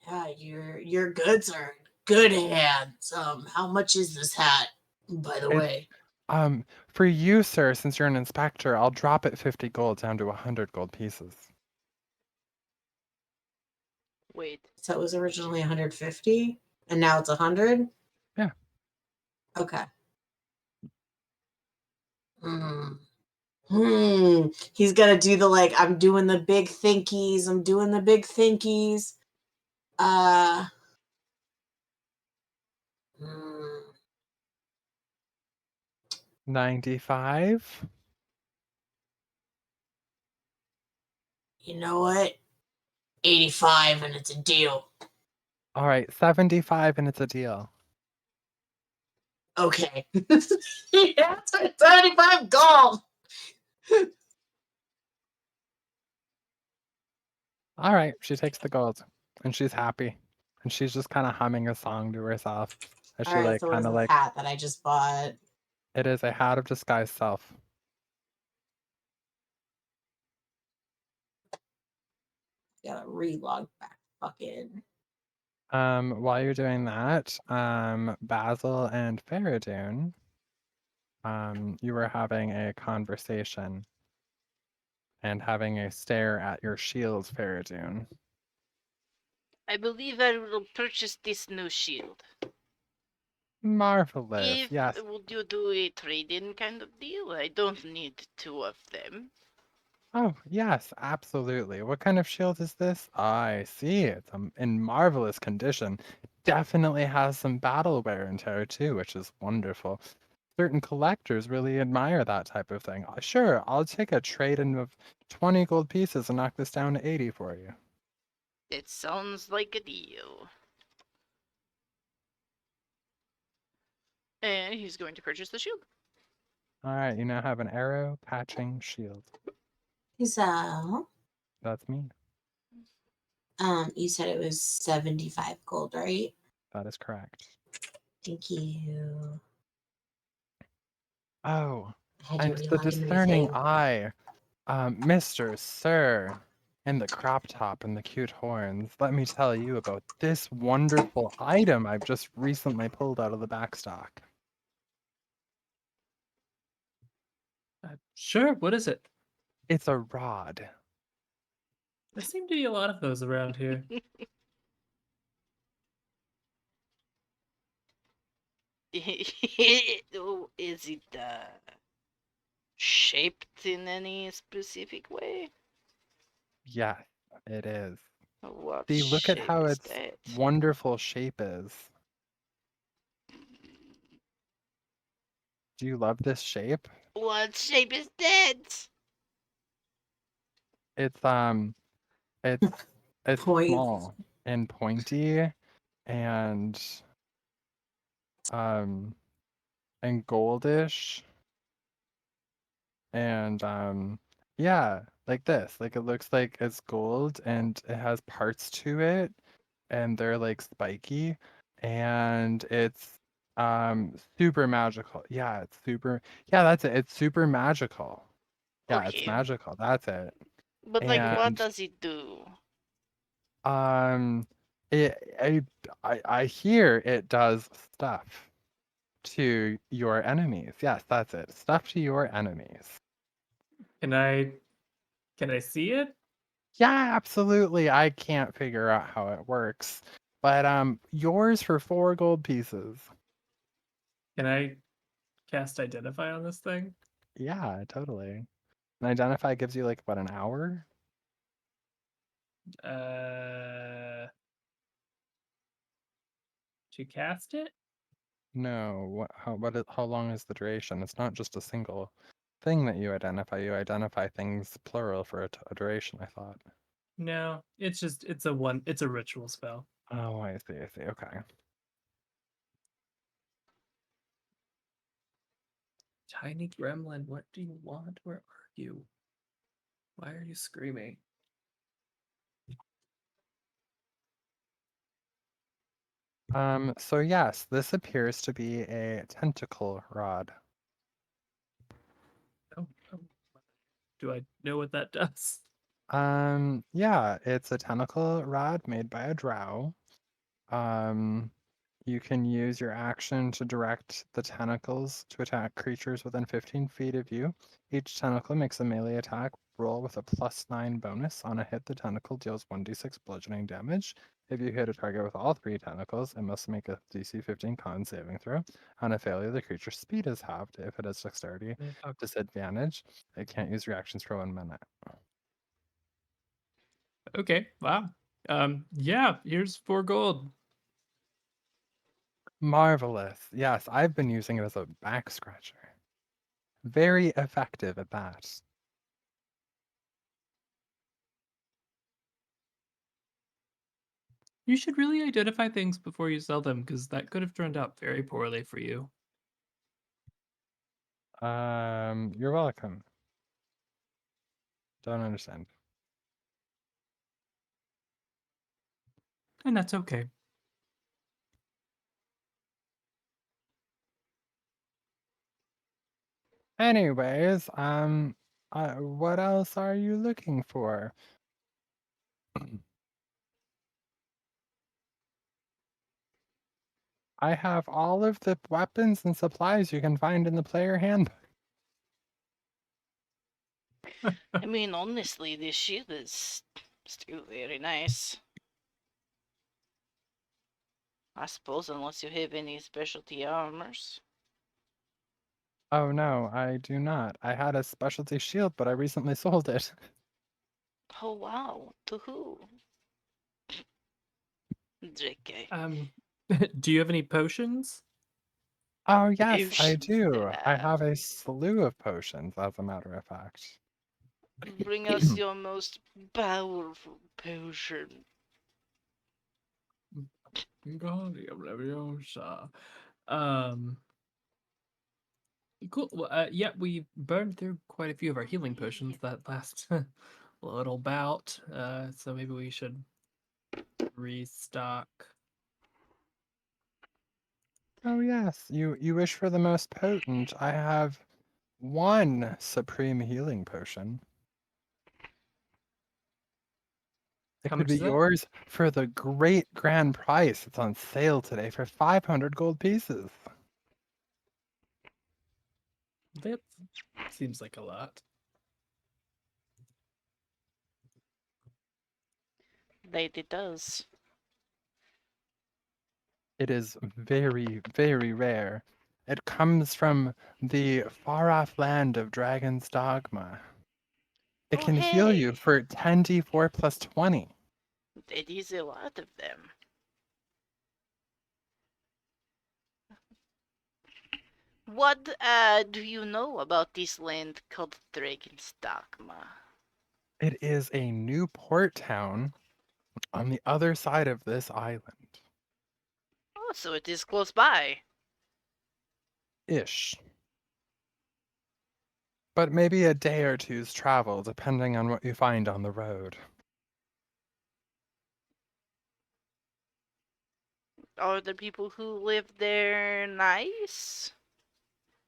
Yeah, your goods are in good hands. How much is this hat, by the It's way? for you, sir, since you're an inspector, I'll drop it 50 gold down to 100 gold pieces. Wait. So it was originally 150, and now it's 100? Yeah. Okay. He's gonna do the like, I'm doing the big thinkies, I'm doing the big thinkies. Uh, hmm, 95. you know what? 85 and it's a deal. All right, 75 and it's a deal. Okay. Yeah, 75 gold. All right, she takes the gold and she's happy. And she's just kind of humming a song to herself as All she right, like so what kind is of this like hat that I just bought? it is a hat of disguised self. Gotta relog back. Fucking. While you're doing that, Basil and Fereydun, you were having a conversation and having a stare at your shields, Fereydun. I believe I will purchase this new shield. Marvelous, If yes. would you do a trade-in kind of deal? I don't need two of them. Oh, yes, absolutely. What kind of shield is this? I see. It's in marvelous condition. Definitely has some battle wear and tear too, which is wonderful. Certain collectors really admire that type of thing. Sure, I'll take a trade-in of 20 gold pieces and knock this down to 80 for you. It sounds like a deal. And he's going to purchase the shield. All right, you now have an arrow patching shield. So, That's me. you said it was 75 gold, right? That is correct. Thank you. Oh, I had to and the relog into my discerning thing. eye. Mr. Sir, in the crop top and the cute horns, let me tell you about this wonderful item I've just recently pulled out of the backstock. Sure. What is it? It's a rod. There seem to be a lot of those around here. Oh, is it shaped in any specific way? Yes, it is. What See, look at shape how is its that? wonderful shape is. Do you love this shape? What shape is that? It's it's it's Point. small and pointy and um goldish and yeah, like this. Like it looks like it's gold and it has parts to it and they're like spiky and it's super magical. Yeah, it's super. Yeah, that's it. It's super magical. Yeah, it's Okay, magical. That's it. but like, what And does it do? um it I hear it does stuff to your enemies. Yes, that's it. Stuff to your enemies. Can I see it? Yeah, absolutely. I can't figure out how it works. But yours for 4 gold pieces. Can I cast identify on this thing? Yeah, totally. And identify gives you like what, an hour? To cast it? No, how long is the duration? It's not just a single thing that you identify. You identify things plural for a duration, I thought. No, it's a ritual spell. Oh, I see, okay. Tiny gremlin, what do you want? Where are you? Why are you screaming? So yes, this appears to be a tentacle rod. Oh, do I know what that does? Yeah, it's a tentacle rod made by a drow. Um, you can use your action to direct the tentacles to attack creatures within 15 feet of you. Each tentacle makes a melee attack roll with a +9 bonus. On a hit, the tentacle deals 1d6 bludgeoning damage. If you hit a target with all 3 tentacles, it must make a DC 15 con saving throw. On a failure, the creature's speed is halved. If it has dexterity disadvantage, it can't use reactions for 1 minute. Okay, wow. Yeah, here's 4 gold. Marvelous. Yes, I've been using it as a back scratcher. Very effective at that. You should really identify things before you sell them, because that could have turned out very poorly for you. You're welcome. Don't understand. And that's okay. Anyways, what else are you looking for? I have all of the weapons and supplies you can find in the player handbook. I mean, honestly, this shield is still very nice. I suppose, unless you have any specialty armors. Oh no, I do not. I had a specialty shield, but I recently sold it. Oh wow, to who? JK. Do you have any potions? Oh yes, I Potions do. that I have. have a slew of potions, as a matter of fact. Bring us your most powerful potion. Um, cool. Well, yeah, we burned through quite a few of our healing potions that last little bout. So maybe we should restock. Oh yes, you wish for the most potent. I have one supreme healing potion. It How could much be is that? yours for the great grand price. It's on sale today for 500 gold pieces. That seems like a lot. Lady does. It is very, very rare. It comes from the far-off land of Dragon's Dogma. It Oh can heal you hey, for 10d4 plus 20. that is a lot of them. What do you know about this land called Dragon's Dogma? It is a new port town on the other side of this island. Oh, so it is close by. Ish. But maybe a day or two's travel, depending on what you find on the road. Are the people who live there nice?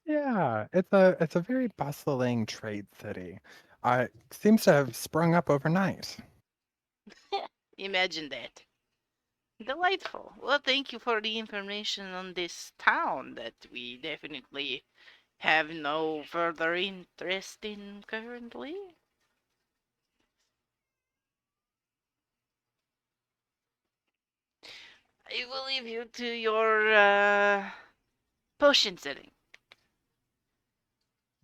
Yeah, it's a very bustling trade city. It seems to have sprung up overnight. Imagine that. Delightful. Well, thank you for the information on this town that we definitely have no further interest in currently. I will leave you to your potion setting.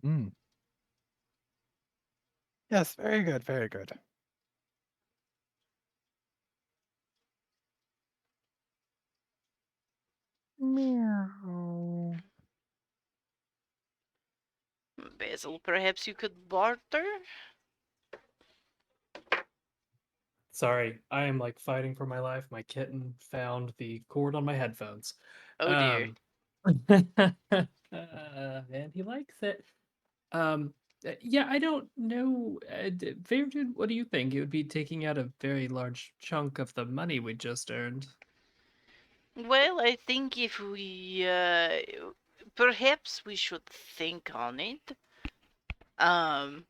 Mm. Yes, very good, very good. Meow. Basil, perhaps you could barter? Sorry, I am like fighting for my life. My kitten found the cord on my headphones. Oh dear. And he likes it. Yeah, I don't know. Fereydun, what do you think? It would be taking out a very large chunk of the money we just earned. Well, I think if we, perhaps we should think on it. Um,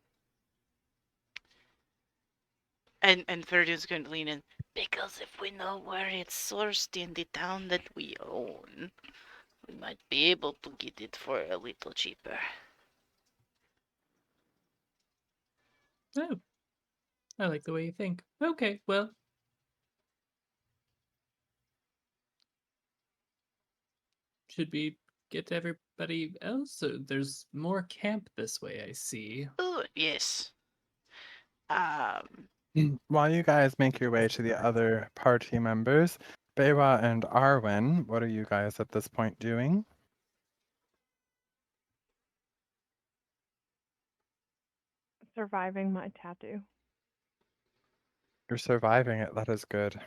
and Fereydun's going to lean in. Because if we know where it's sourced in the town that we own, we might be able to get it for a little cheaper. Oh, I like the way you think. Okay, well. Should we get to everybody else? So there's more camp this way, I see. Oh, yes. While you guys make your way to the other party members, Bewa and Arwyn, what are you guys at this point doing? Surviving my tattoo. You're surviving it. That is good.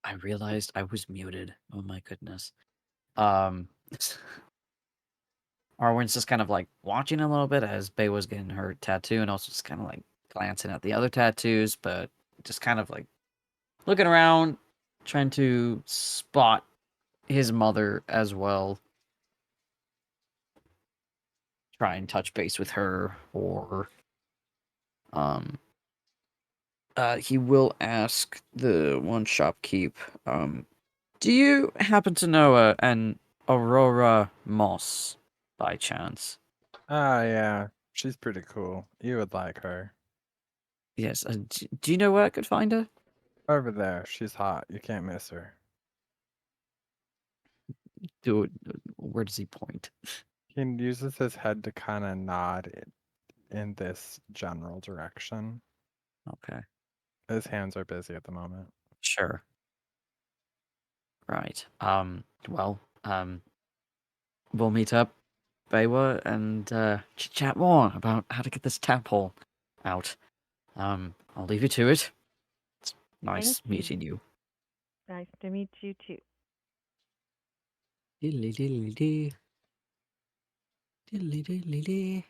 I realized I was muted. Oh my goodness. Arwen's just kind of like watching a little bit as Bay was getting her tattoo and also just kind of like glancing at the other tattoos, but just kind of like looking around, trying to spot his mother as well. Try and touch base with her, or he will ask the one shopkeep, do you happen to know an Aurora Moss by chance? Ah, yeah. She's pretty cool. You would like her. Yes. Do you know where I could find her? Over there. She's hot. You can't miss her. Where does he point? He uses his head to kind of nod in this general direction. Okay. His hands are busy at the moment. Sure. Right. Well, we'll meet up, Bewa, and chat more about how to get this tap hole out. I'll leave you to it. It's nice Thank you. meeting you. Nice to meet you too. Diddly diddly dee. Diddly diddly dee.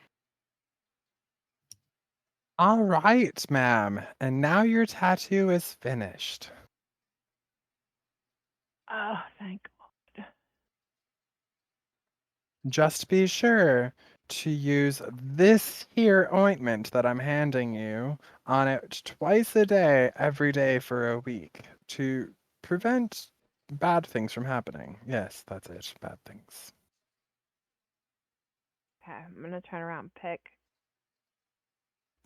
All right, ma'am. And now your tattoo is finished. Oh, thank God. Just be sure to use this here ointment that I'm handing you on it twice a day, every day for a week to prevent bad things from happening. Yes, that's it. Bad things. Okay, I'm gonna turn around and pick.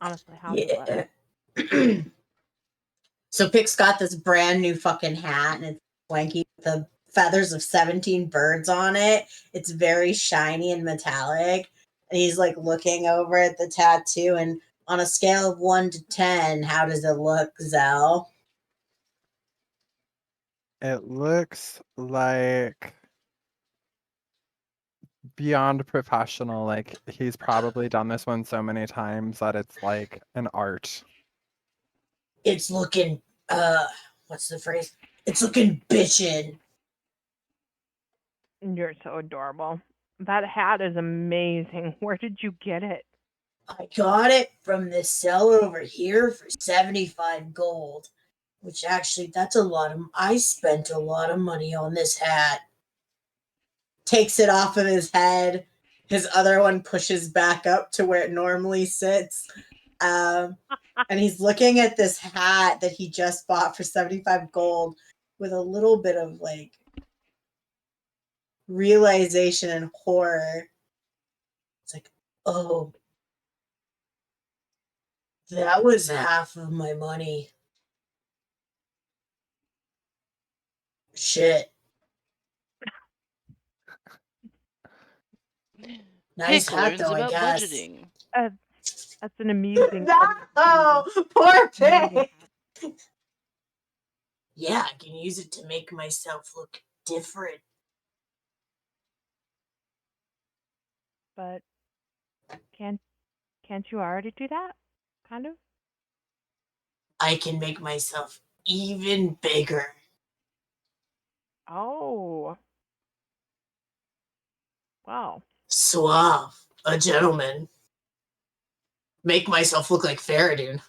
Honestly, how's the Yeah. weather? So Pick's got this brand new fucking hat and it's swanky with the feathers of 17 birds on it. It's very shiny and metallic. And he's like looking over at the tattoo and on a scale of 1 to 10, how does it look, Zell? It looks like beyond professional. Like he's probably done this one so many times that it's like an art. It's looking what's the phrase? It's looking bitchin'. You're so adorable. That hat is amazing. Where did you get it? I got it from this seller over here for 75 gold. Which actually that's a lot of I spent a lot of money on this hat. Takes it off of his head. His other one pushes back up to where it normally sits. And he's looking at this hat that he just bought for 75 gold with a little bit of like realization and horror. It's like, oh, that was half of my money. Shit. Nice Pick hat learns though, I about guess. budgeting. That's an amusing. No, poor Pick. Yeah, I can use it to make myself look different. But can't you already do that? Kind of? I can make myself even bigger. Oh. Wow. Suave. A gentleman. Make myself look like Fereydun.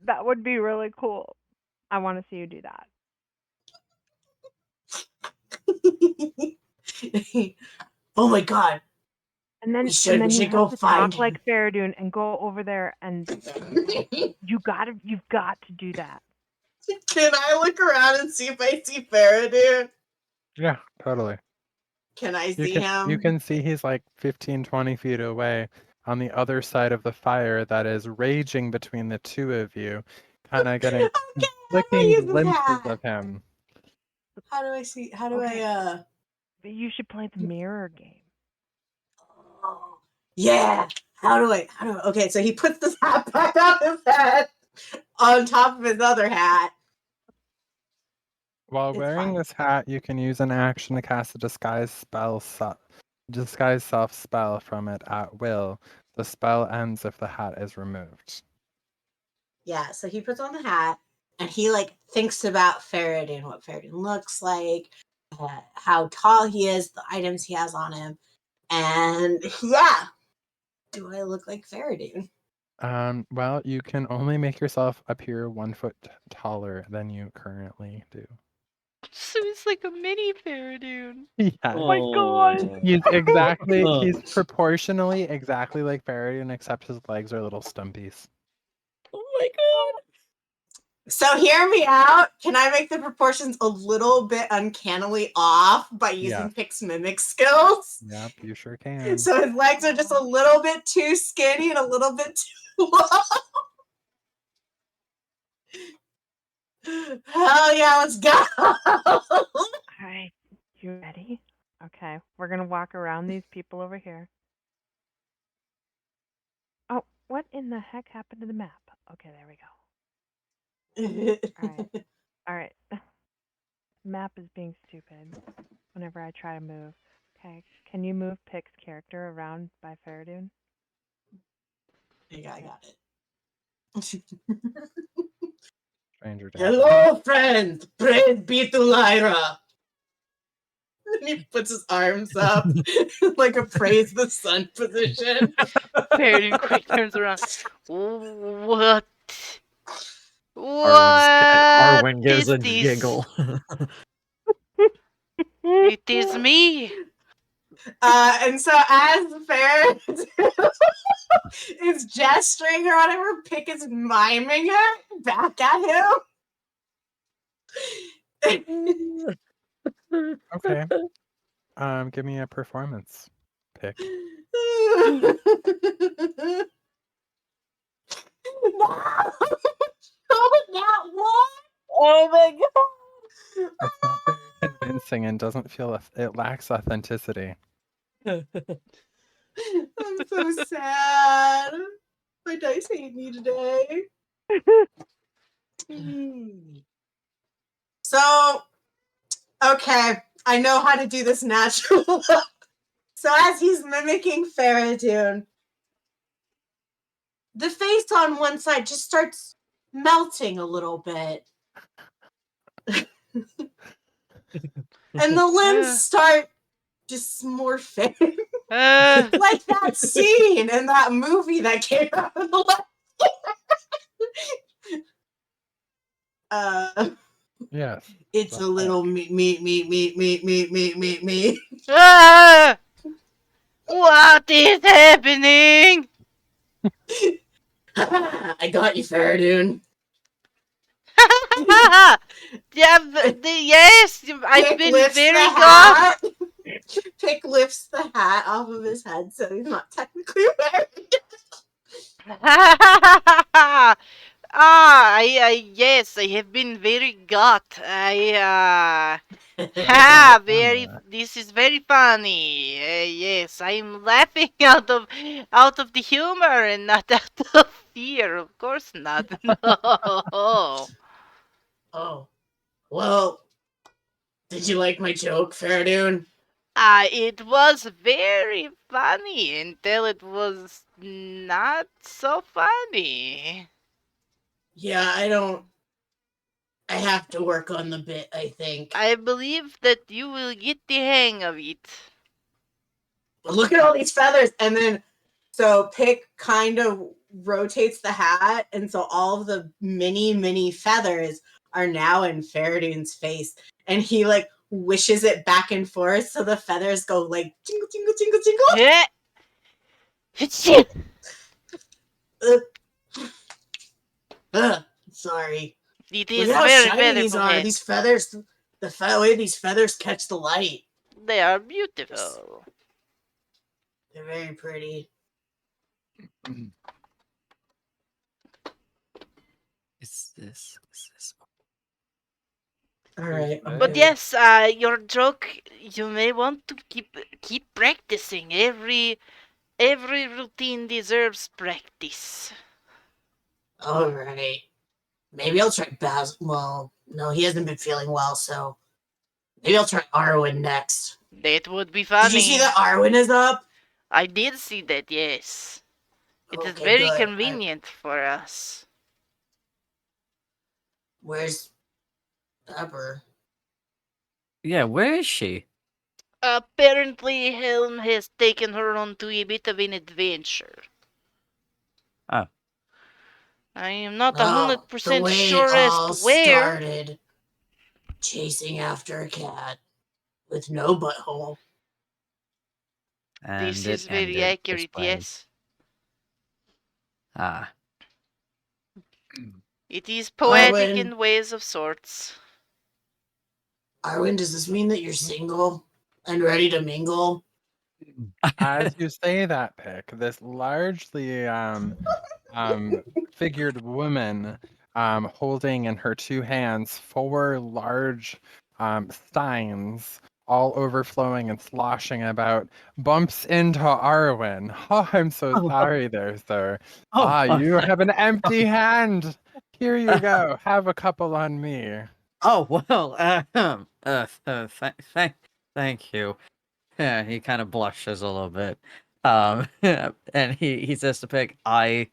That would be really cool. I want to see you do that. Oh my god. And then We should you go have to find talk like Fereydun and go over there and him. you've got to do that. Can I look around and see if I see Fereydun? Yeah, totally. Can I You see can him? see he's like 15, 20 feet away on the other side of the fire that is raging between the two of you, kind of getting Okay, how do I flicking use this glimpses hat? of him. How do I see? How do Okay. I? But you should play the mirror game. Oh, yeah. How do I? Okay, so he puts this hat back on his head, on top of his other hat. While It's wearing fine. this hat, you can use an action to cast a disguise self spell from it at will. The spell ends if the hat is removed. Yeah. So he puts on the hat, and he like thinks about Fereydun, what Fereydun looks like, how tall he is, the items he has on him, and yeah. Do I look like Fereydun? Well, you can only make yourself appear 1 foot taller than you currently do. So it's like a mini Fereydun. Yes. Oh my god. He's proportionally exactly like Fereydun, except his legs are little stumpies. Oh my god. So hear me out. Can I make the proportions a little bit uncannily off by using Yes. Pix mimic skills? Yep, you sure can. So his legs are just a little bit too skinny and a little bit too long. Hell yeah, let's go. All right. You ready? Okay. We're going to walk around these people over here. Oh, what in the heck happened to the map? Okay, there we go. All right. All right. Map is being stupid whenever I try to move. Okay. Can you move Pick's character around by Fereydun? Yeah, I got it. Stranger danger. Hello, friends. Praise be to Lyra. And he puts his arms up like a praise the sun position. Fereydun quick turns around. What? Arwyn What gives is a this? giggle. It is me. And so as Ferret is gesturing or whatever, Pick is miming her back at him. Okay. Give me a performance pick. No! Oh, that one! Oh my god. It's not very convincing and doesn't feel it lacks authenticity. I'm so sad. My dice hate me today. So, okay, I know how to do this natural. So as he's mimicking Fereydun, the face on one side just starts melting a little bit. And the limbs start dysmorphing. Like that scene in that movie that came out of the last year. Yes. It's a little me. What is happening? I got you, Fereydun. Yes, I've Pick been lifts very the goth. hat. Pick lifts the hat off of his head, so he's not technically wearing it. Yes, I have been very goth. This is very funny. Yes, I'm laughing out of the humor and not out of fear. Of course not. No. Oh. Well, did you like my joke, Fereydun? It was very funny until it was not so funny. Yeah, I have to work on the bit, I think. I believe that you will get the hang of it. But look at all these feathers, and then so Pick kind of rotates the hat, and so all of the mini feathers are now in Fereydun's face, and he like wishes it back and forth, so the feathers go like jingle jingle jingle jingle. Heh. Achoo. Sorry. It Look is at how very, shiny very these are. polite. These feathers, way these feathers catch the light. They are beautiful. They're very pretty. Is this? All right. But Okay. yes, your joke, you may want to keep practicing. Every routine deserves practice. All right. Maybe I'll try Basil. Well, no, he hasn't been feeling well, so maybe I'll try Arwyn next. That would be Did you see funny. that Arwyn is up? I did see that, yes. It is Okay, very good. convenient for us. Where's Pepper? Yeah, where is she? Apparently, Helm has taken her onto a bit of an adventure. Oh. I am not Oh, the 100% way it sure as all to where. started. Chasing after a cat with no butthole. And This it is very ended this accurate, way. yes. Ah. It is poetic Arwyn, in ways of sorts. Arwyn, does this mean that you're single and ready to mingle? As you say that, Pick, this largely figured woman holding in her two hands four large steins, all overflowing and sloshing about, bumps into Arwen. Oh, I'm so Oh, sorry there, sir. oh, You have an empty hand. Here you go. Have a couple on me. oh well. Thank you. Yeah, he kind of blushes a little bit. And he says to Pick, I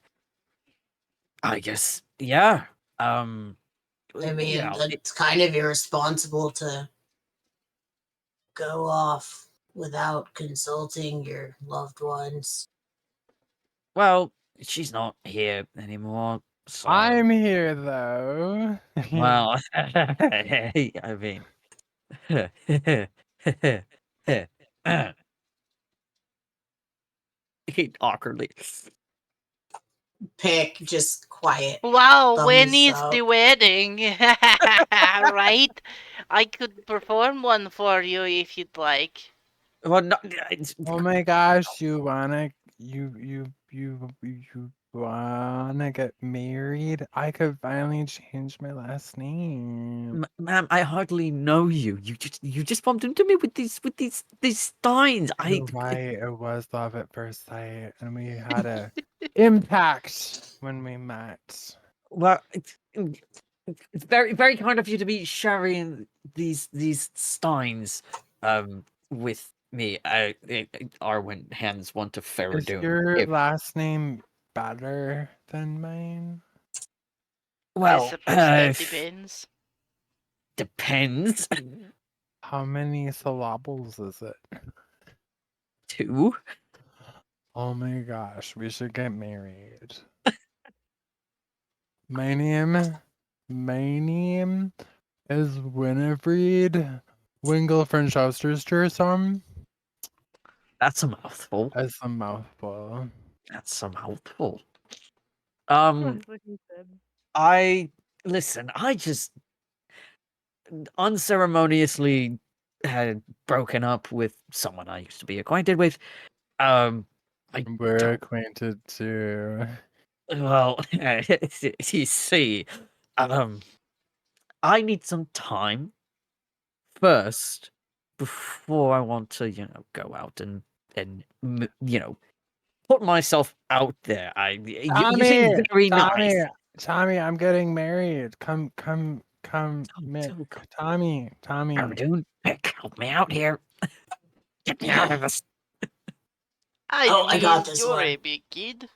guess, yeah. I mean, Yeah. it's kind of irresponsible to go off without consulting your loved ones. Well, she's not here anymore, so I'm here though. well. I mean, he awkwardly. Pick, just quiet. Wow, when Thumbs is the up. wedding? Right? I could perform one for you if you'd like. Well, no, Oh my gosh, you wanna get married? I could finally change my last name. ma'am, I hardly know you. You just bumped into me with these steins. You're right, it was love at first sight, and we had a impact when we met. Well, it's very kind of you to be sharing these steins with me. Arwen hands one to Is Fereydun. your last name better than mine? I Well, suppose that depends. depends. How many syllables is it? 2. Oh my gosh, we should get married. My name is Winifred Wingle-Francestorstersson. That's a mouthful. That's a mouthful. That's a mouthful. That's what he said. I listen. I just unceremoniously had broken up with someone I used to be acquainted with. I We're don't. acquainted too. Well, you see, I need some time first before I want to, go out and put myself out there. You seem very nice. Tommy, I'm getting married. Come come, Don't come. Tommy. Fereydun, help me out here. Get me out of this. I Oh, I got mean, this you're one. a big kid.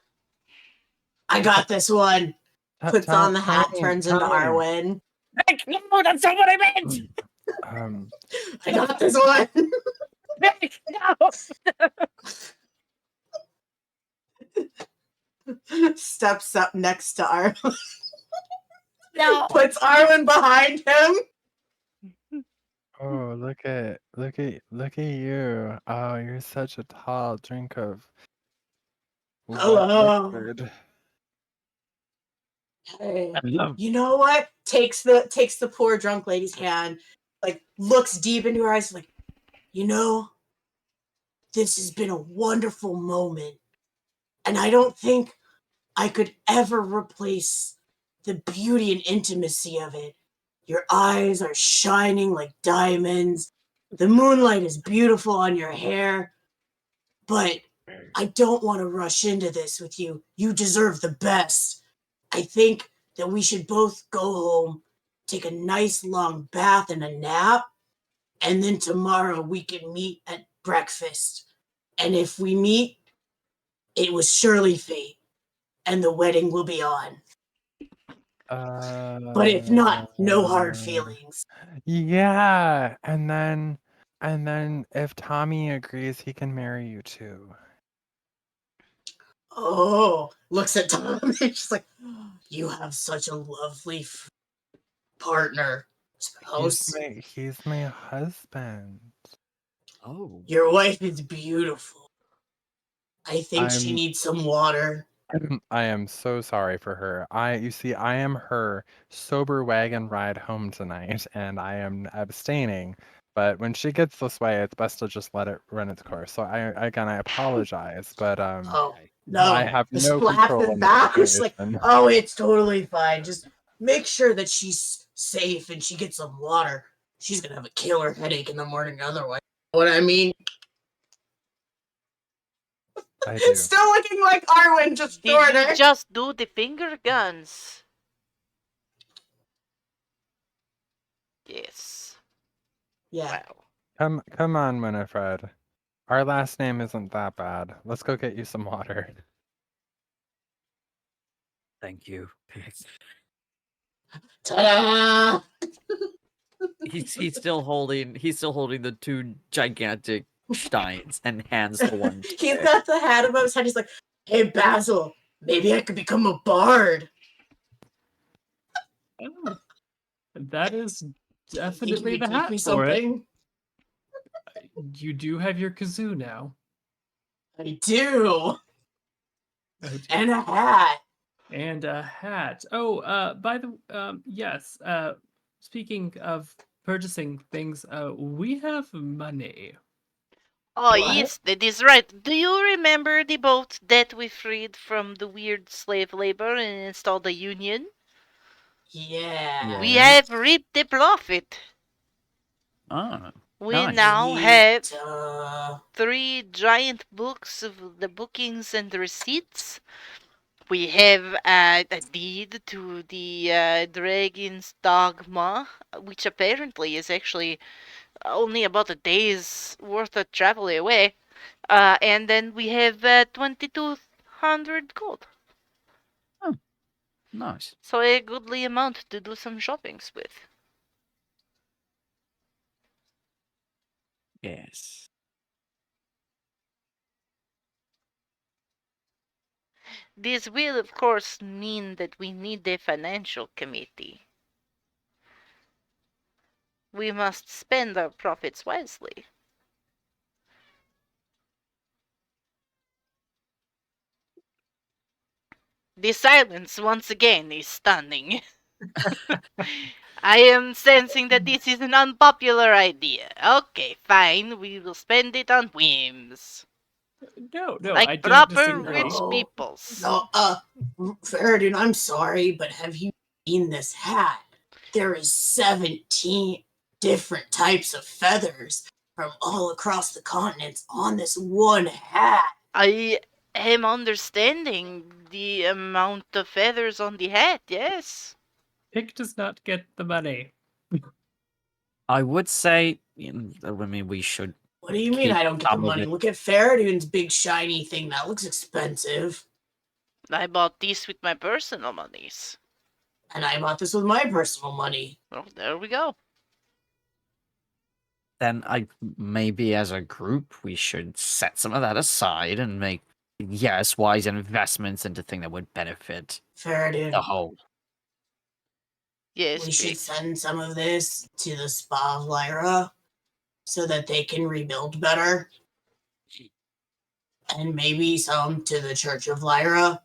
I got this one. Puts on the hat, turns into Tommy. Arwyn. Nick, no, that's not what I meant. I got this one. Nick, no. Steps up next to Arwyn. No. Puts Arwyn behind him. Oh, look at you. Oh, you're such a tall drink of wet Hello. liquid. Hey, you know what? Takes the poor drunk lady's hand, like looks deep into her eyes, like, you know, this has been a wonderful moment, and I don't think I could ever replace the beauty and intimacy of it. Your eyes are shining like diamonds. The moonlight is beautiful on your hair, but I don't want to rush into this with you. You deserve the best. I think that we should both go home, take a nice long bath and a nap, and then tomorrow we can meet at breakfast. And if we meet, it was surely fate, and the wedding will be on. But if not, no hard feelings. Yeah, and then if Tommy agrees, he can marry you too. Oh, looks at Tom and she's like, you have such a lovely partner, spouse. He's my husband. Oh. Your wife is beautiful. I think she I'm needs some water. I am so sorry for her. You see, I am her sober wagon ride home tonight, and I am abstaining. But when she gets this way, it's best to just let it run its course. So I apologize, but Oh, Okay. I no. have The no slap control is in the back. She's like, situation. oh, it's totally fine. Just make sure that she's safe and she gets some water. She's going to have a killer headache in the morning otherwise. You know what I mean? I do. Still looking like Arwyn, just Did shorter. you just do the finger guns? Yes. Yeah. Wow. Come on, Winifred. Our last name isn't that bad. Let's go get you some water. Thank you. Ta-da! He's still holding the two gigantic steins and hands the one. He's got the hat above his head. He's like, hey, Basil, maybe I could become a bard. Oh, that is Do you think definitely you the could teach hat me for it. something? You do have your kazoo now. I do. Okay. And a hat. And a hat. Oh, by the yes. Speaking of purchasing things, we have money. Oh, What? yes, that is right. Do you remember the boat that we freed from the weird slave labor and installed a union? Yeah. We Yes. have reaped the profit. Ah, We nice. now have Neat. 3 giant books of the bookings and the receipts. We have a deed to the dragon's dogma, which apparently is actually only about a day's worth of travel away. And then we have 2,200 gold. Nice. So a goodly amount to do some shoppings with. Yes. This will, of course, mean that we need a financial committee. We must spend our profits wisely. The silence once again is stunning. I am sensing that this is an unpopular idea. Okay, fine, we will spend it on whims. No, I Like don't proper disagree. rich No. peoples. No, Fereydun, I'm sorry, but have you seen this hat? There is 17 different types of feathers from all across the continents on this one hat. I am understanding the amount of feathers on the hat, yes. Pick does not get the money. I would say, I mean, we should What do you mean keep I don't get the some of money? it. Look at Fereydun's big shiny thing. That looks expensive. I bought these with my personal monies. And I bought this with my personal money. Well, there we go. Then maybe as a group we should set some of that aside and make wise investments into things that would benefit Fereydun, the whole. Yes, we should Big. send some of this to the Spa of Lyra so that they can rebuild better. And maybe some to the Church of Lyra.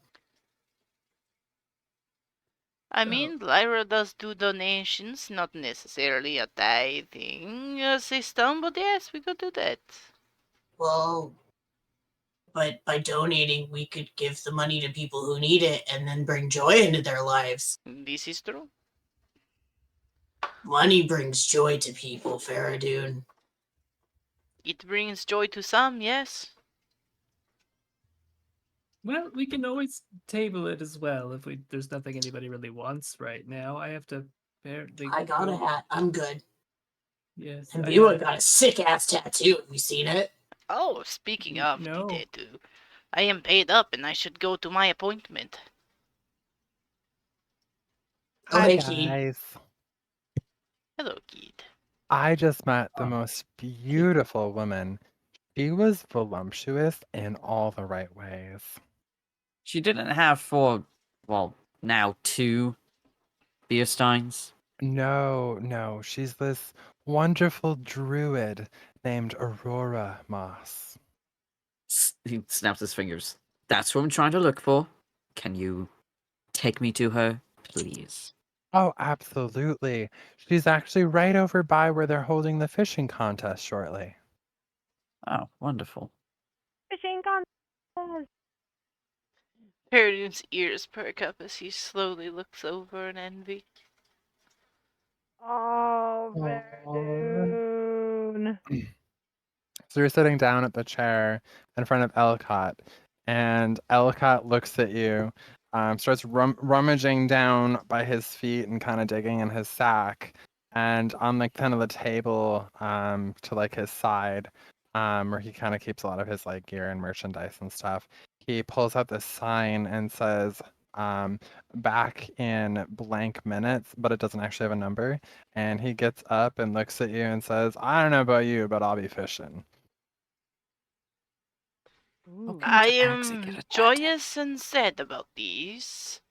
I mean, Lyra does do donations, not necessarily a tithing system, but yes, we could do that. Well, but by donating, we could give the money to people who need it and then bring joy into their lives. This is true. Money brings joy to people, Fereydun. It brings joy to some, yes. Well, we can always table it as well if there's nothing anybody really wants right now. I have to apparently. I got a hat. I'm good. Yes. And I, Bewa got a sick ass tattoo. Have you seen it? Oh, speaking of No. the tattoo, I am paid up and I should go to my appointment. Oh, Hi hey, Key. guys. Hello, kid. I just met the Oh. most beautiful woman. She was voluptuous in all the right ways. She didn't have now 2 Beersteins. No, she's this wonderful druid named Aurora Moss. He snaps his fingers. That's what I'm trying to look for. Can you take me to her, please? Oh, absolutely. She's actually right over by where they're holding the fishing contest shortly. Oh, wonderful. Fishing contest. Fereydun's ears perk up as he slowly looks over in envy. Oh, Aw. Fereydun. So you're sitting down at the chair in front of Elcott, and Elcott looks at you, starts rummaging down by his feet and kind of digging in his sack, and on like kind of the table to like his side, where he kind of keeps a lot of his like gear and merchandise and stuff, he pulls out this sign and says, back in blank minutes, but it doesn't actually have a number. And he gets up and looks at you and says, I don't know about you, but I'll be fishing. Ooh. I Actually get am it joyous and sad about this.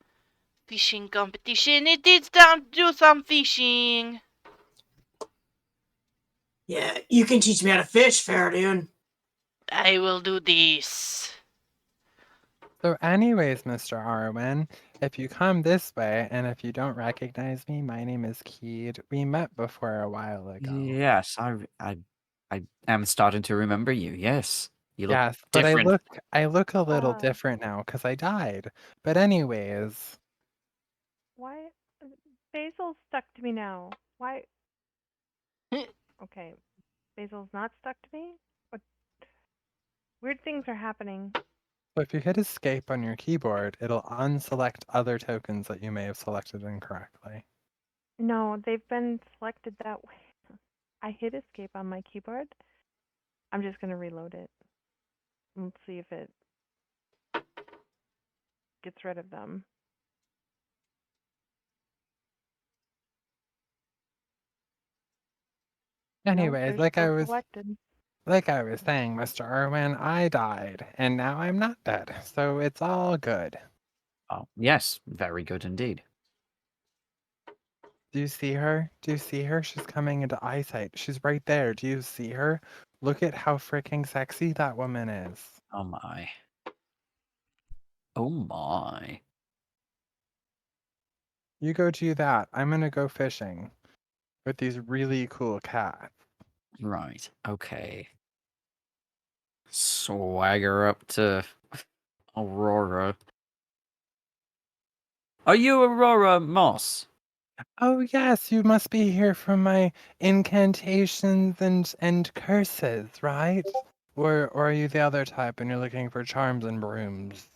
Fishing competition. It is time to do some fishing. Yeah, you can teach me how to fish, Fereydun. I will do this. So, anyways, Mr. Arwyn, if you come this way and if you don't recognize me, my name is Keed. We met before a while ago. Yes, I am starting to remember you. Yes, you look Yes, but different. I look a little Uh, different now because I died. But anyways, Why? Basil's stuck to me now. Why? Okay, Basil's not stuck to me? What? Weird things are happening. so if you hit escape on your keyboard, it'll unselect other tokens that you may have selected incorrectly. No, they've been selected that way. I hit escape on my keyboard. I'm just going to reload it. Let's see if it gets rid of them. No, Anyways, they're still selected. like I was saying, Mr. Irwin, I died, and now I'm not dead, so it's all good. Oh, yes, very good indeed. Do you see her? Do you see her? She's coming into eyesight. She's right there. Do you see her? Look at how freaking sexy that woman is. Oh my. Oh my. You go do that. I'm gonna go fishing with these really cool cats. Right. Okay. Swagger up to Aurora. Are you Aurora Moss? Oh yes, you must be here for my incantations and curses, right? Or are you the other type and you're looking for charms and brooms?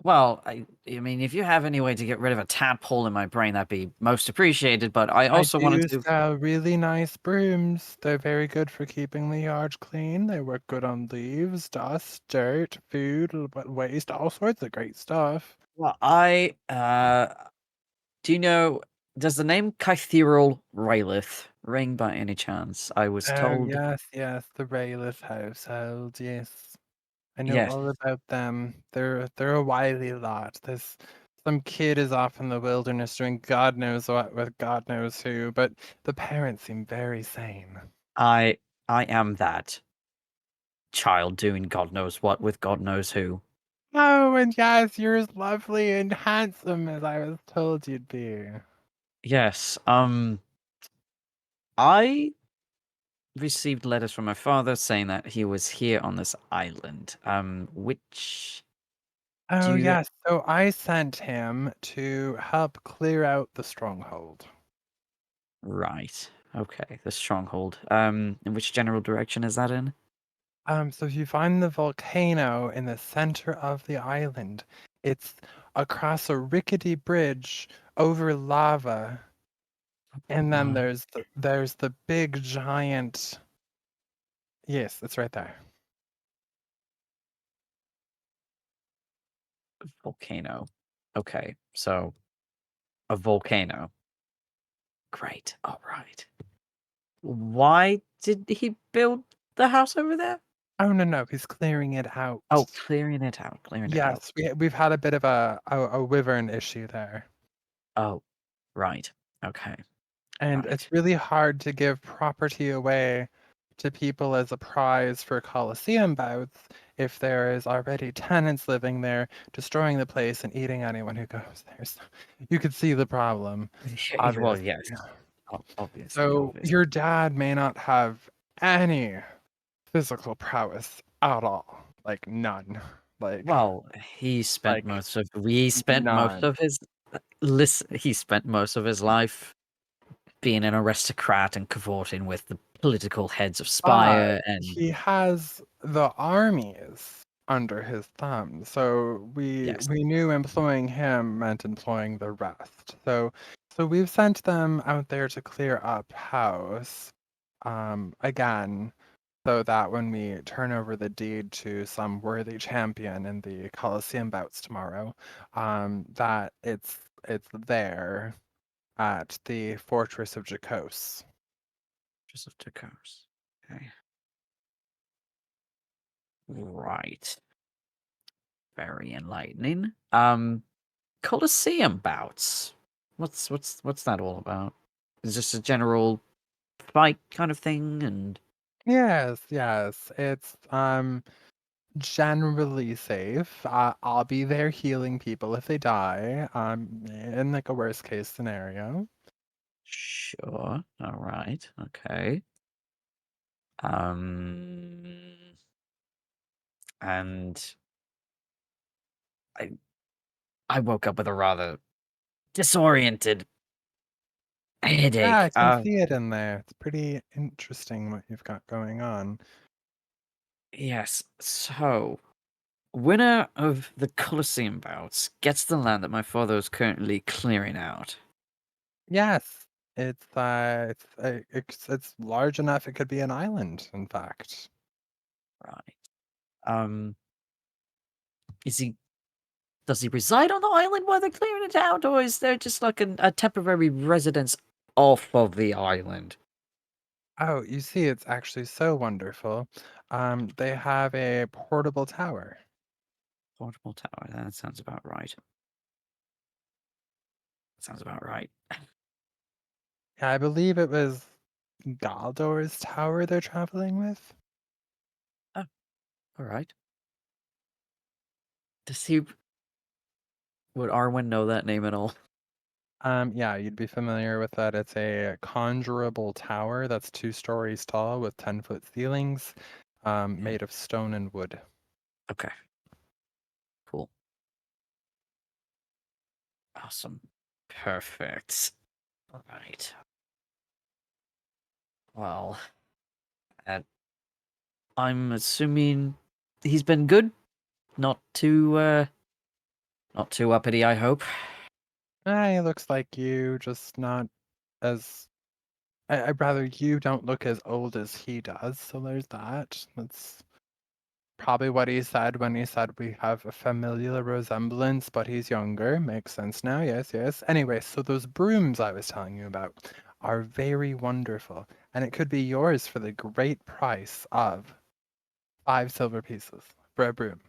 Well, I mean, if you have any way to get rid of a tadpole in my brain, that'd be most appreciated. But I I also wanted do to. sell really nice brooms. They're very good for keeping the yard clean. They work good on leaves, dust, dirt, food, waste, all sorts of great stuff. Well, do you know? Does the name Cathedral Rylith ring by any chance? I was Oh, told. yes, the Raylith household, yes. I know Yes, all about them. They're a wily lot. There's some kid is off in the wilderness doing God knows what with God knows who, but the parents seem very sane. I I am that child doing God knows what with God knows who. Oh, and yes, you're as lovely and handsome as I was told you'd be. Yes. I received letters from my father saying that he was here on this island. Which do Oh, you yes. So I sent him to help clear out the stronghold. right? Okay, the stronghold. In which general direction is that in? So if you find the volcano in the center of the island, it's across a rickety bridge over lava, and then Uh, there's the big giant. Yes, it's right there. volcano. Okay, so a volcano. Great. All right. Why did he build the house over there? Oh no, he's clearing it out. Oh, clearing it out. Clearing it out. Yes, we've had a bit of a wyvern issue there. Oh, right. Okay. And it's Right. really hard to give property away to people as a prize for Colosseum bouts if there is already tenants living there, destroying the place and eating anyone who goes there. So you could see the problem, Well, obviously. yes. Obviously, So obviously. your dad may not have any physical prowess at all. Like none. Well, he spent Like most of we spent most none. of his he spent most of his life being an aristocrat and cavorting with the political heads of But Spire and he has the armies under his thumb, so we yes. we knew employing him meant employing the rest. So we've sent them out there to clear up house, again, so that when we turn over the deed to some worthy champion in the Colosseum bouts tomorrow, that it's there at the Fortress of Jakos. Just of two cars. Okay. Right. Very enlightening. Colosseum bouts. What's that all about? Is this a general fight kind of thing? And Yes, it's generally safe. I'll be there healing people if they die, in like a worst case scenario. sure, all right, okay. Um, and I I woke up with a rather disoriented Yeah, I headache. can see it in there. It's pretty interesting what you've got going on. Yes. So, winner of the Colosseum bouts gets the land that my father is currently clearing out. Yes, it's large enough it could be an island, in fact. Right. Um, is he? Does he reside on the island while they're clearing it out, or is there just like a temporary residence off of the island? Oh, you see, it's actually so wonderful. They have a portable tower. Portable tower. That sounds about right. Sounds about right. Yeah, I believe it was Galdor's tower they're traveling with. Oh, all right. Does he? Would Arwyn know that name at all? Yeah, you'd be familiar with that. It's a conjurable tower that's 2 stories tall with 10-foot ceilings, Yeah. made of stone and wood. Okay. Cool. Awesome. Perfect. All right. Well, uh, I'm assuming he's been good. Not too Not too uppity, I hope. He looks like you, just not as. I'd rather you don't look as old as he does, so there's that. That's probably what he said when he said we have a familial resemblance, but he's younger. Makes sense now, yes, yes. Anyway, so those brooms I was telling you about are very wonderful, and it could be yours for the great price of 5 silver pieces for a broom.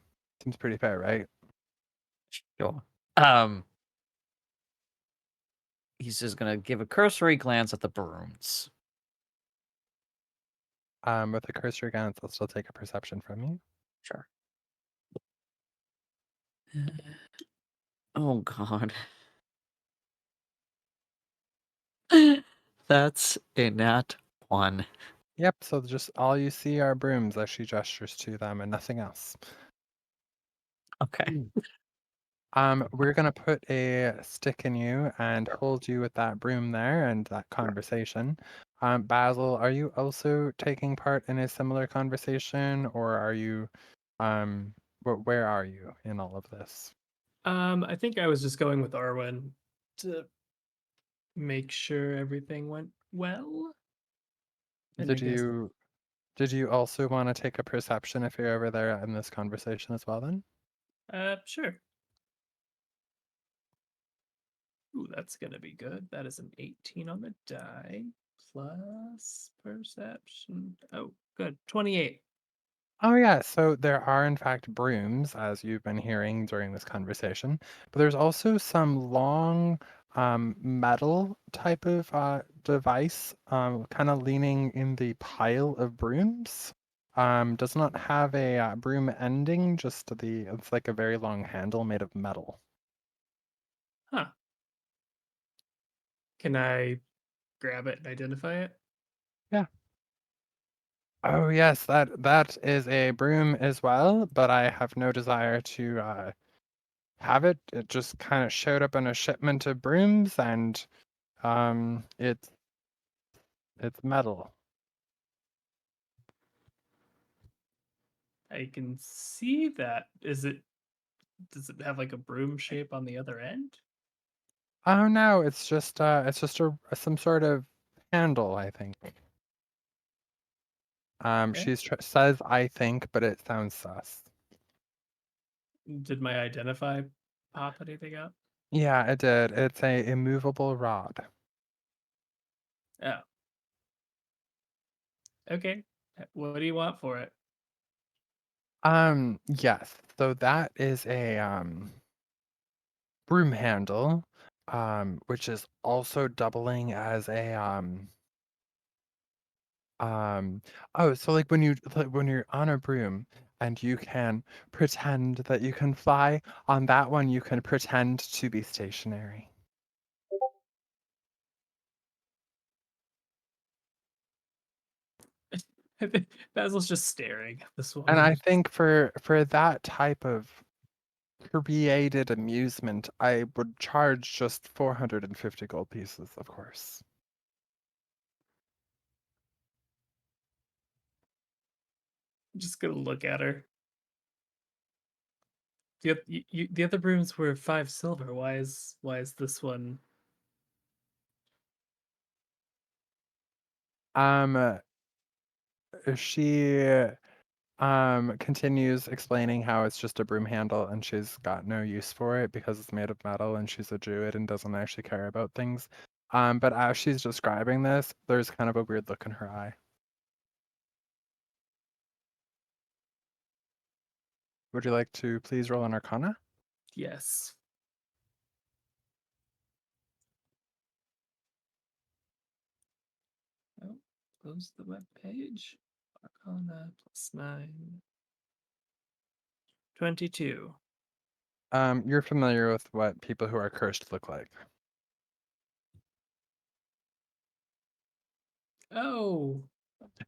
Seems pretty fair, right? Sure. He's just gonna give a cursory glance at the brooms. With a cursory glance, I'll still take a perception from you. Sure. Oh God. That's a nat 1. Yep, so just all you see are brooms as she gestures to them and nothing else. Okay. We're gonna put a stick in you and hold you with that broom there and that conversation. Basil, are you also taking part in a similar conversation, or are you, where are you in all of this? I think I was just going with Arwyn to make sure everything went well. And I Did guess, you did you also want to take a perception if you're over there in this conversation as well then? sure. Ooh, that's gonna be good. That is an 18 on the die plus perception. Oh, good. 28. Oh yeah, so there are in fact brooms, as you've been hearing during this conversation, but there's also some long metal type of device, kind of leaning in the pile of brooms. Does not have a broom ending, just it's like a very long handle made of metal. Huh. Can I grab it and identify it? Yeah. Oh yes, that is a broom as well, but I have no desire to have it. It just kind of showed up in a shipment of brooms, and it's metal. I can see that. Does it have like a broom shape on the other end? Oh no, it's just some sort of handle, I think. Okay. Says I think, but it sounds sus. Did my identify pop anything up? Yeah, it did. It's a immovable rod. Oh, okay. What do you want for it? Yes. So that is a broom handle, which is also doubling as a Um, oh, so like when you're on a broom and you can pretend that you can fly, on that one you can pretend to be stationary. Basil's just staring at this And I woman. think for that type of created amusement, I would charge just 450 gold pieces, of course. I'm just gonna look at her. The other brooms were 5 silver. Why is this one? Um, she continues explaining how it's just a broom handle and she's got no use for it because it's made of metal and she's a druid and doesn't actually care about things. But as she's describing this, there's kind of a weird look in her eye. Would you like to please roll an arcana? Yes. Oh, close the web page. Arcana +9. 22. You're familiar with what people who are cursed look like. Oh,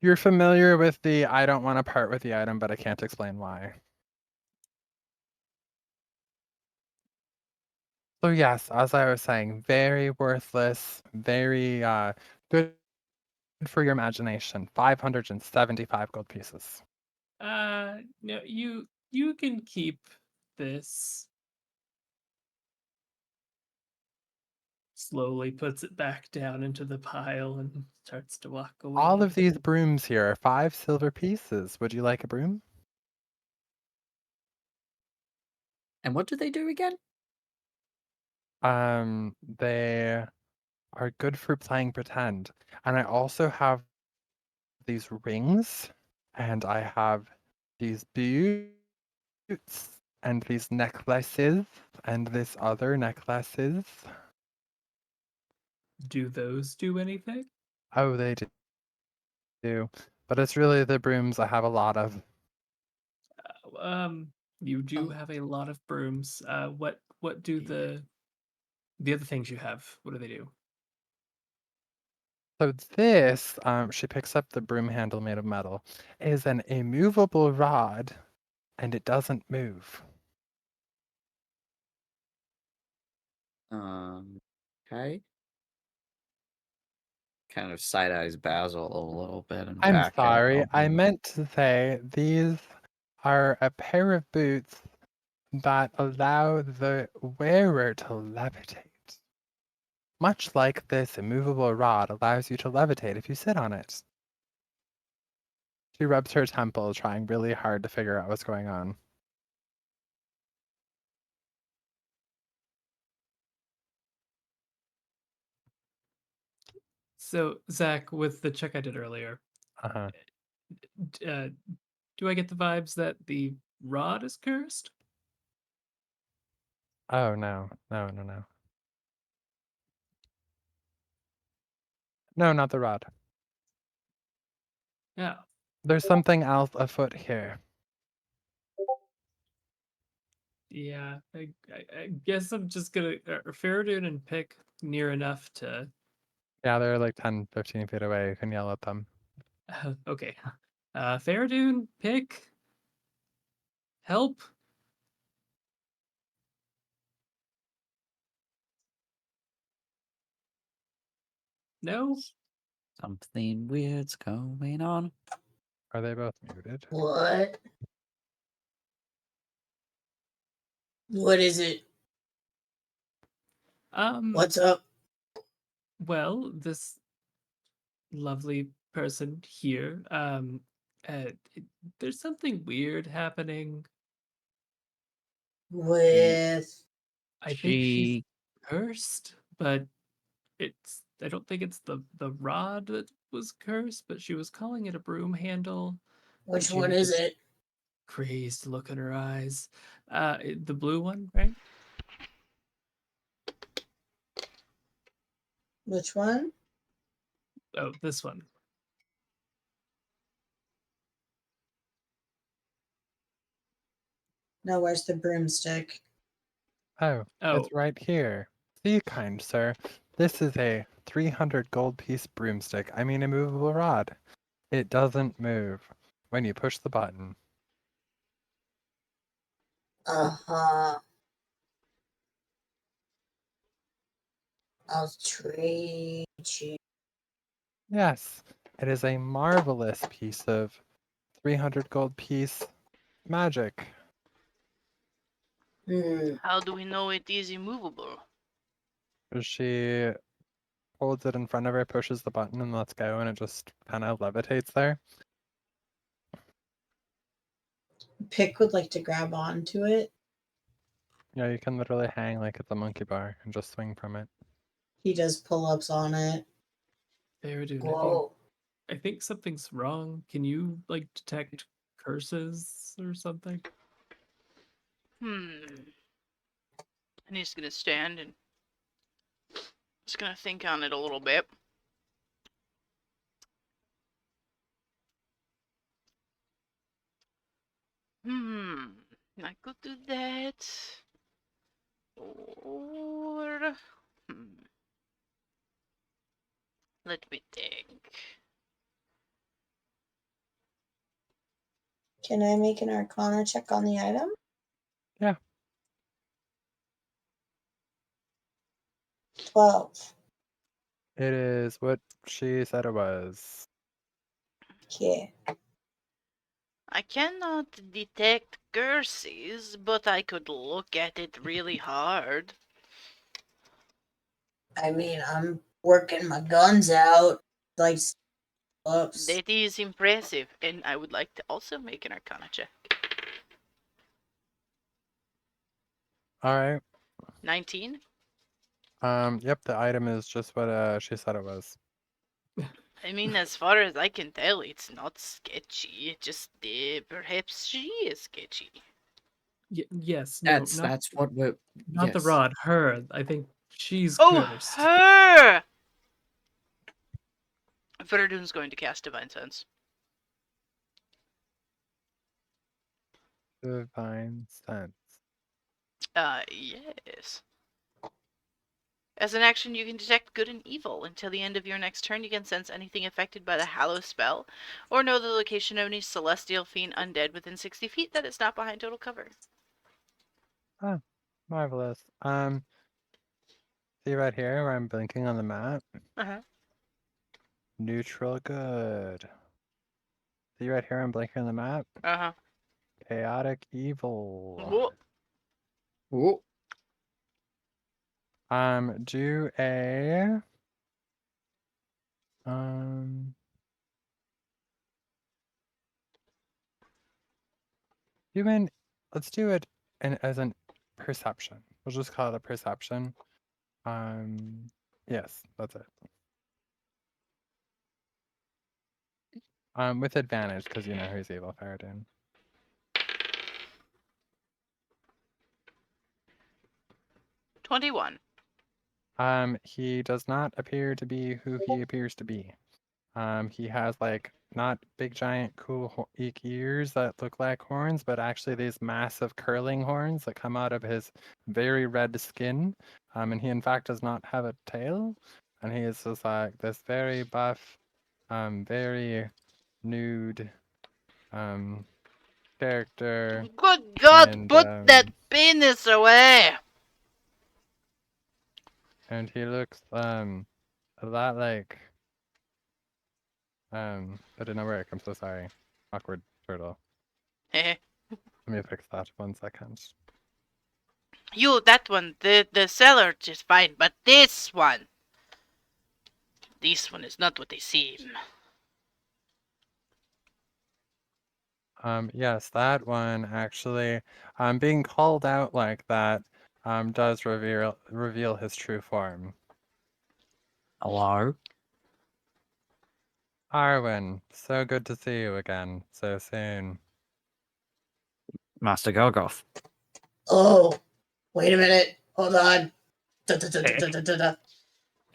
You're familiar with the I don't want to part with the item, but I can't explain why. So yes, as I was saying, very worthless, very good for your imagination. 575 gold pieces. no, you can keep this. slowly puts it back down into the pile and starts to walk away. All of these brooms here are 5 silver pieces. Would you like a broom? And what do they do again? They are good for playing pretend. And I also have these rings, and I have these boots, and these necklaces, and this other necklaces. Do those do anything? Oh, they do. But it's really the brooms I have a lot of. You do have a lot of brooms. What do the other things you have? What do they do? So this, she picks up the broom handle made of metal, is an immovable rod, and it doesn't move. Okay. Kind of side eyes Basil a little bit and I'm back out. sorry, I Albeit- meant to say these are a pair of boots that allow the wearer to levitate. Much like this immovable rod allows you to levitate if you sit on it. She rubs her temple, trying really hard to figure out what's going on. So, Zach, with the check I did earlier, Uh-huh. uh, do I get the vibes that the rod is cursed? Oh, no. No, no, no. No, not the rod. Yeah. There's something else afoot here. Yeah. I guess I'm just gonna Fereydun and pick near enough to. Yeah, they're like 10, 15 feet away. You can yell at them. Okay. Fereydun, pick, help. No. Something weird's going on. Are they both muted? What? What is it? What's up? Well, this lovely person here, uh, it- there's something weird happening. With I think she's She cursed, but I don't think it's the rod that was cursed, but she was calling it a broom handle. And which she one had is this it? crazed look in her eyes. The blue one, right? Which one? Oh, this one. No, where's the broomstick? Oh, Oh, it's right here. See, kind sir, this is a 300 gold piece broomstick. I mean, immovable rod. It doesn't move when you push the button. Uh-huh. I'll trade you. Yes, it is a marvelous piece of 300 gold piece magic. How do we know it is immovable? She holds it in front of her, pushes the button, and lets go, and it just kind of levitates there. Pick would like to grab onto it. Yeah, you can literally hang like it's a monkey bar and just swing from it. He does pull-ups on it. Fereydun, Whoa. I think something's wrong. Can you like detect curses or something? And he's gonna stand and just gonna think on it a little bit. I could do that. Or let me think. Can I make an Arcana check on the item? Yeah. 12. It is what she said it was. Okay. I cannot detect curses, but I could look at it really hard. I mean, I'm working my guns out. Like, oops. That is impressive, and I would like to also make an Arcana check. All right. 19. Yep, the item is just what she said it was. I mean, as far as I can tell, it's not sketchy. It just perhaps she is sketchy. Yes, no, That's what we're. not the yes. rod. Her. I think she's Oh, cursed. her! Fereydun's going to cast Divine Sense. Divine sense. Yes. As an action, you can detect good and evil. Until the end of your next turn, you can sense anything affected by the Hallow spell, or know the location of any celestial fiend undead within 60 feet that is not behind total cover. Oh, marvelous. See right here where I'm blinking on the map? Uh-huh. Neutral good. See right here I'm blinking on the map? Uh-huh. Chaotic evil. Whoa. Oh, Do a human. Let's do it as an perception. We'll just call it a perception. Yes, that's it. With advantage because you know who's evil, Fereydun. 21. He does not appear to be who he appears to be. He has like not big giant cool ears that look like horns, but actually these massive curling horns that come out of his very red skin. And he in fact does not have a tail, and he is just like this very buff, very nude, character. Good God, And put that penis away! and he looks a lot like I didn't work. I'm so sorry. Awkward turtle. Heh. Let me fix that 1 second. You, that one, the seller is fine, but this one is not what they seem. Yes, that one actually, being called out like that, does reveal his true form. hello. Arwyn, so good to see you again so soon. Master Golgoth. Oh, wait a minute. Hold on.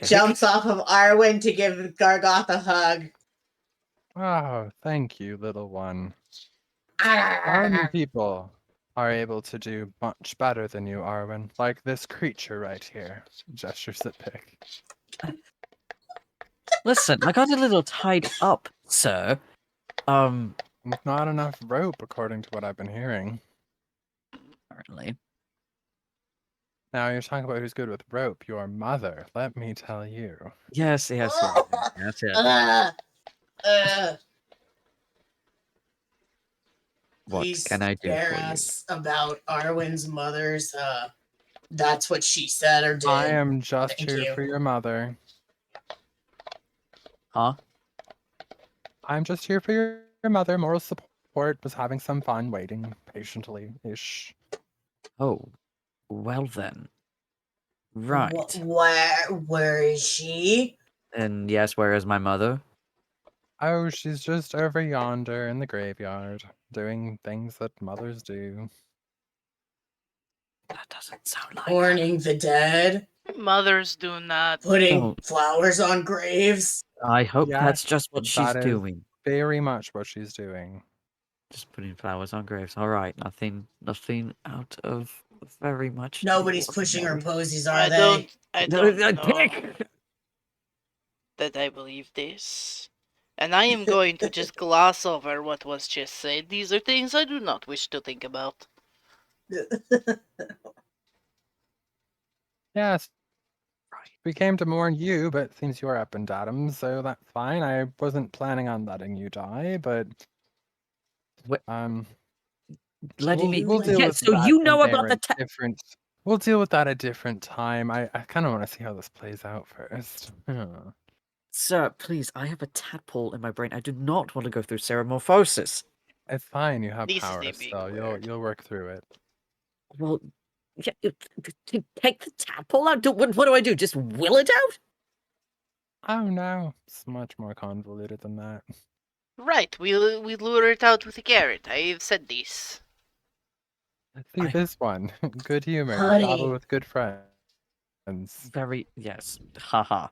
Jumps off of Arwyn to give Gargoth a hug. Oh, thank you, little one. Some people are able to do much better than you, Arwyn, like this creature right here. Gestures at Pick. Listen, I got a little tied up, sir. Not enough rope, according to what I've been hearing. Apparently. Now you're talking about who's good with rope. Your mother, let me tell you. Yes. That's it. What Please can I do spare for you? us about Arwyn's mother's. That's what she said or did. I am just Thank here you. for your mother. Huh? I'm just here for your mother. Moral support. Was having some fun waiting patiently-ish. Oh, well then. Right. Where is she? And yes, where is my mother? Oh, she's just over yonder in the graveyard, doing things that mothers do. That doesn't sound like Mourning the dead? Mothers do not. Putting Oh. flowers on graves? I hope Yes, that's just what she's that is doing. very much what she's doing. Just putting flowers on graves. All right, nothing out of very much. Nobody's pushing her ordinary. posies, I are they? don't know Pick! that I believe this. And I am going to just gloss over what was just said. These are things I do not wish to think about. Yes, Right. we came to mourn you, but it seems you're up and Adams, so that's fine. I wasn't planning on letting you die, but What? we'll Letting me. deal Yeah, with so that you in know about there the. in different. We'll deal with that a different time. I kind of want to see how this plays out first. Sir, please, I have a tadpole in my brain. I do not want to go through ceramorphosis. It's fine. You have This is power the big still. word. You'll work through it. Well, yeah, to take the tadpole out? What do I do? Just will it out? Oh no, it's much more convoluted than that. Right, we lure it out with a carrot. I've said this. See I- this one. Good humor. You Honey. travel with good friends. Very yes. Haha.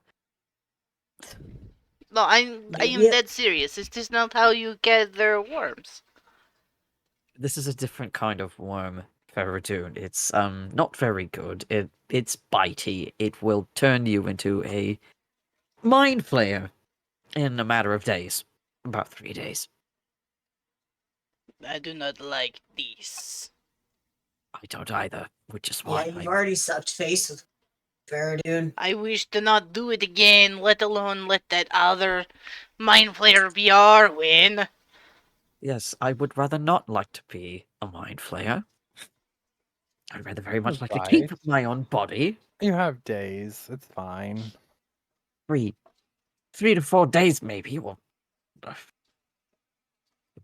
No, I am Maybe dead serious. Is this not how you gather worms? This is a different kind of worm, Fereydun. It's not very good. It's bitey. It will turn you into a mind flayer in a matter of days. About 3 days. I do not like this. I don't either, which is Yeah, why you've I already sucked face with Fereydun. I wish to not do it again, let alone let that other mind flayer be Arwyn. yes, I would rather not like to be a mind flayer. I'd rather very much like to keep Right. my own body. You have days. It's fine. 3 to 4 days maybe. Well,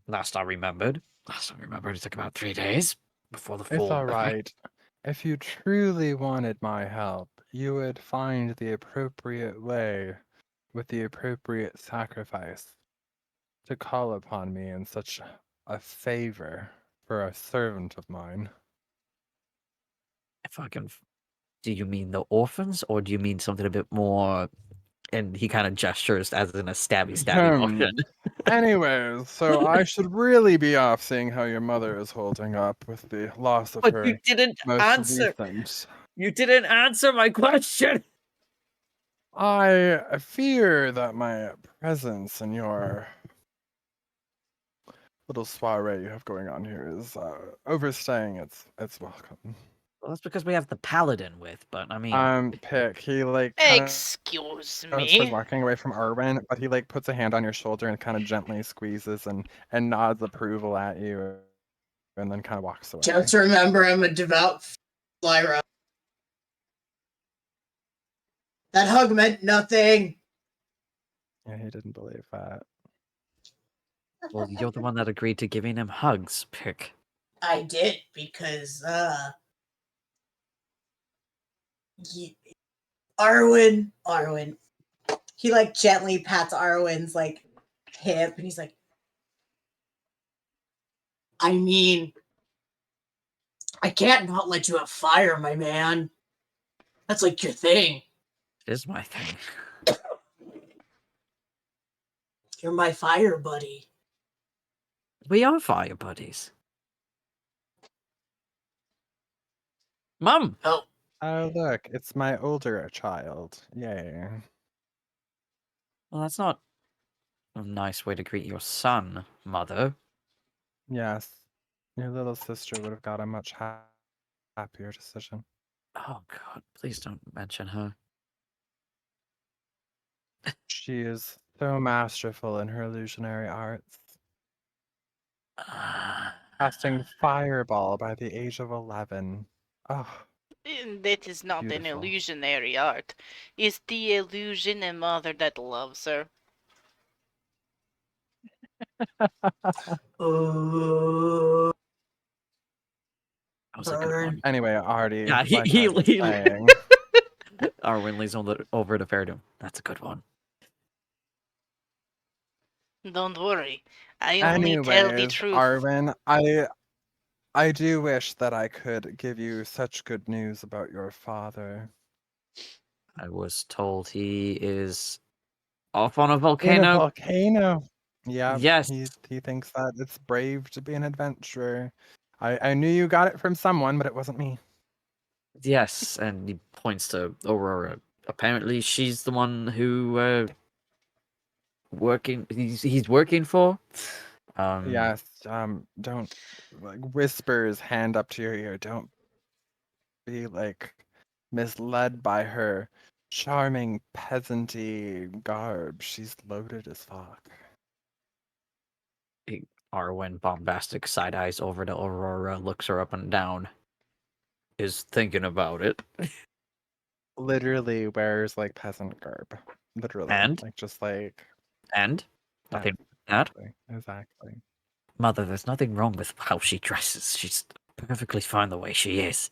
last I remembered, it took about 3 days before the It's full. all right. If you truly wanted my help, you would find the appropriate way with the appropriate sacrifice to call upon me in such a favor for a servant of mine. If I can, do you mean the orphans, or do you mean something a bit more? And he kind of gestures as in a stabby motion. Anyways, so I should really be off seeing how your mother is holding up with the loss of But her you didn't most answer. recent. You didn't answer my question. I fear that my presence in your little soiree you have going on here is overstaying its welcome. Well, that's because we have the Paladin with. But I mean, Pick. He like kind Excuse of starts me. walking away from Arwyn, but he like puts a hand on your shoulder and kind of gently squeezes and nods approval at you, and then kind of walks away. Just remember, I'm a devout Lyra. That hug meant nothing. Yeah, he didn't believe that. well, you're the one that agreed to giving him hugs, Pick. I did because Arwyn. He like gently pats Arwyn's like hip, and he's like, I mean, I can't not let you have fire, my man. That's like your thing. It is my thing. You're my fire buddy. We are fire buddies. Mum! Oh, Oh, look, it's my older child. Yay. Well, that's not a nice way to greet your son, Mother. Yes, your little sister would have got a much happier decision. Oh, God, please don't mention her. She is so masterful in her illusionary arts, casting fireball by the age of 11. Oh, That is not an beautiful. illusionary art. Is the illusion a mother that loves her? oh, That was a good one. Anyway, Artie, Yeah, like I was he saying, Arwyn leans over to Fereydun. That's a good one. Don't worry. I only tell the anyways, truth. Arwen, I do wish that I could give you such good news about your father. I was told he is off on a In a volcano. volcano. Yep, Yes. he thinks that it's brave to be an adventurer. I knew you got it from someone, but it wasn't me. Yes, and he points to Aurora. Apparently, she's the one who he's working for. Yes, don't like whisper his hand up to your ear. Don't be like misled by her charming peasanty garb. She's loaded as fuck. Arwen bombastic side eyes over to Aurora, looks her up and down. is thinking about it. Literally wears like peasant garb. Literally. And? Like just like And? yeah, Nothing wrong with that. exactly. Mother, there's nothing wrong with how she dresses. She's perfectly fine the way she is.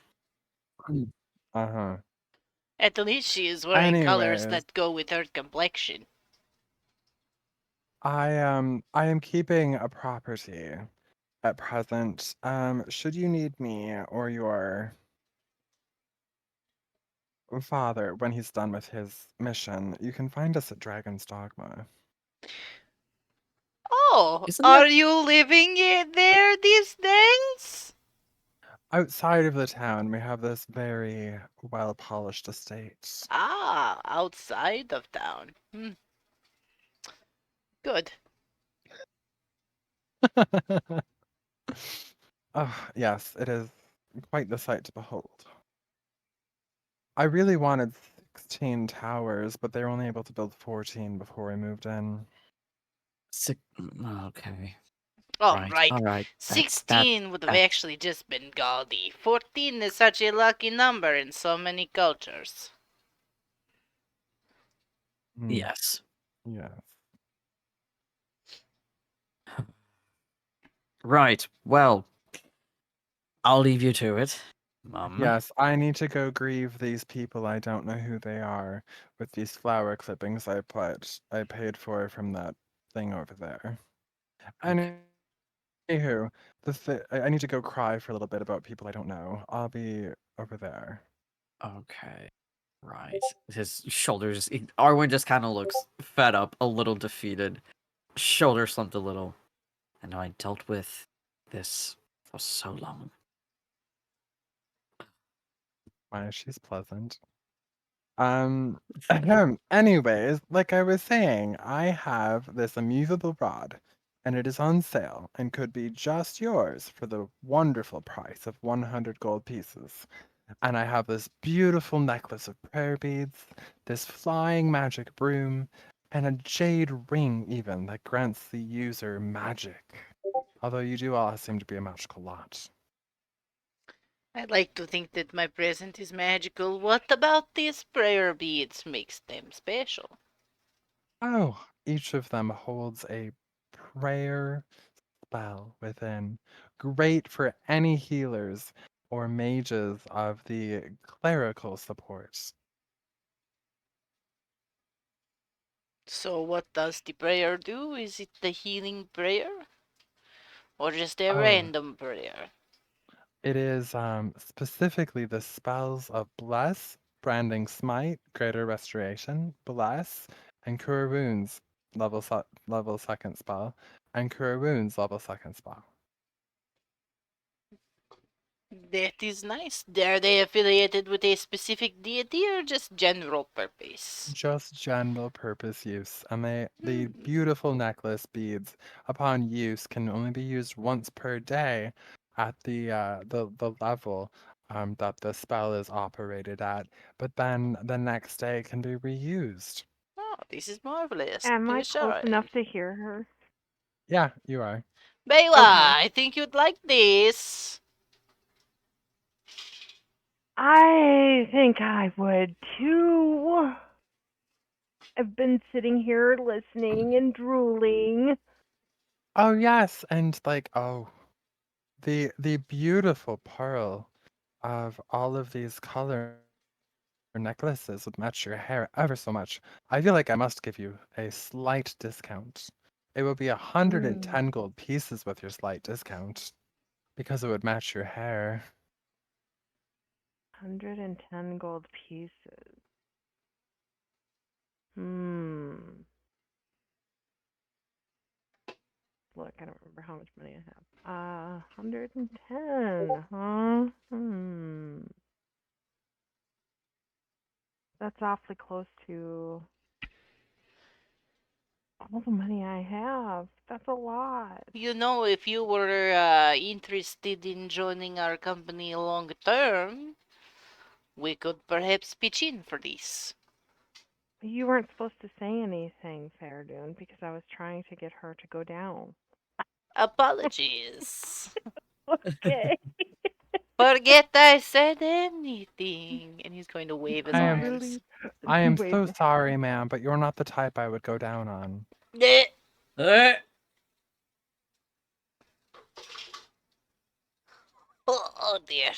Uh-huh. At least she is wearing colors Anyways, that go with her complexion. I am keeping a property at present. Should you need me or your father when he's done with his mission, you can find us at Dragon's Dogma. Oh, Isn't that are you living there these days? Outside of the town, we have this very well-polished estate. Ah, outside of town. Good. Oh, yes, it is quite the sight to behold. I really wanted 16 towers, but they were only able to build 14 before we moved in. Okay. All Right. right. All right. That. 16 would have That's actually just been gaudy. 14 is such a lucky number in so many cultures. Hmm, yes. yes. Right. Well, I'll leave you to it, Mum. Yes, I need to go grieve these people. I don't know who they are with these flower clippings I paid for from that thing over there. Okay. Anywho, I need to go cry for a little bit about people I don't know. I'll be over there. Okay. Right. His shoulders. Arwen just kind of looks fed up, a little defeated. Shoulder slumped a little. I know I dealt with this for so long. Why, she's pleasant. Anyways, like I was saying, I have this immovable rod, and it is on sale and could be just yours for the wonderful price of 100 gold pieces. And I have this beautiful necklace of prayer beads, this flying magic broom, and a jade ring even that grants the user magic. Although you do all seem to be a magical lot. I'd like to think that my present is magical. What about these prayer beads makes them special? Oh, each of them holds a prayer spell within. Great for any healers or mages of the clerical supports. So, what does the prayer do? Is it the healing prayer? Or just a Oh, random prayer? it is specifically the spells of Bless, Branding Smite, Greater Restoration, Bless, and Cure Wounds, level second spell, and Cure Wounds, level second spell. That is nice. Are they affiliated with a specific deity or just general purpose? Just general purpose use, and the Hmm. beautiful necklace beads, upon use, can only be used once per day at the level that the spell is operated at, but then the next day can be reused. Oh, this is marvelous. Am I close Bewa-Ishara. enough to hear her? Yeah, you are. Bewa, Okay. I think you'd like this. I think I would too. I've been sitting here listening and drooling. Oh yes, and like the beautiful pearl of all of these color necklaces would match your hair ever so much. I feel like I must give you a slight discount. It would be Mm, 110 gold pieces with your slight discount because it would match your hair. 110 gold pieces. Hmm. Look, I don't remember how much money I have. 110, huh? That's awfully close to all the money I have. That's a lot. You know, if you were interested in joining our company long term, we could perhaps pitch in for this. You weren't supposed to say anything, Fereydun, because I was trying to get her to go down. Apologies. Okay. Forget I said anything. And he's going to wave his I am arms. I am Wait, so sorry, ma'am, but you're not the type I would go down on. Bleh. Eh, Oh dear.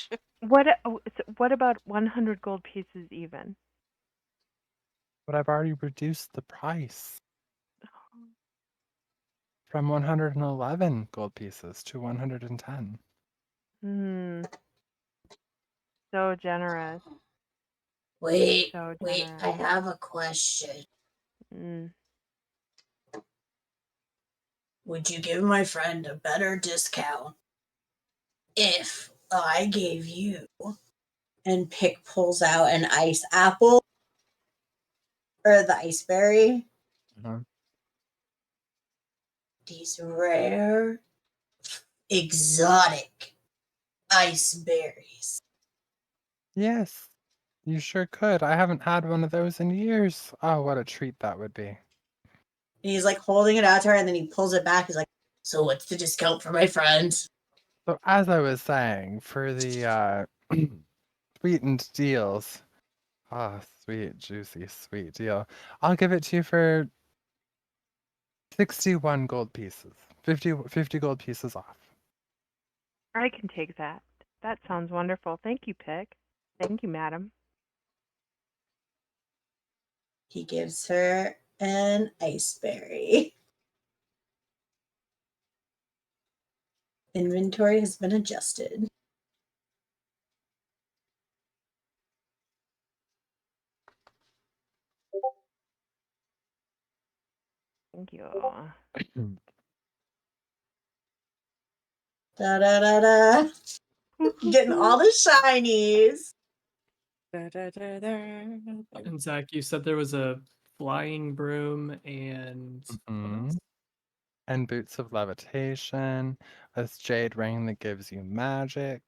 what about 100 gold pieces even? But I've already reduced the price from 111 gold pieces to 110. Hmm. So generous. Wait, So wait, I generous. have a question. Mm. Would you give my friend a better discount if I gave you and Pick pulls out an ice apple or the ice berry? Uh-huh. These rare, exotic ice berries. Yes, you sure could. I haven't had one of those in years. Oh, what a treat that would be. And he's like holding it out to her, and then he pulls it back. He's like, "So what's the discount for my friends?" So as I was saying, for the sweetened deals, ah, sweet, juicy, sweet deal, I'll give it to you for 61 gold pieces. 50 gold pieces off. I can take that. That sounds wonderful. Thank you, Pick. Thank you, madam. He gives her an ice berry. Inventory has been adjusted. Thank you. Da da da da. Getting all the shinies. da, da, da, da. And Zach, you said there was a flying broom and what Mhm. else? And boots of levitation, a jade ring that gives you magic,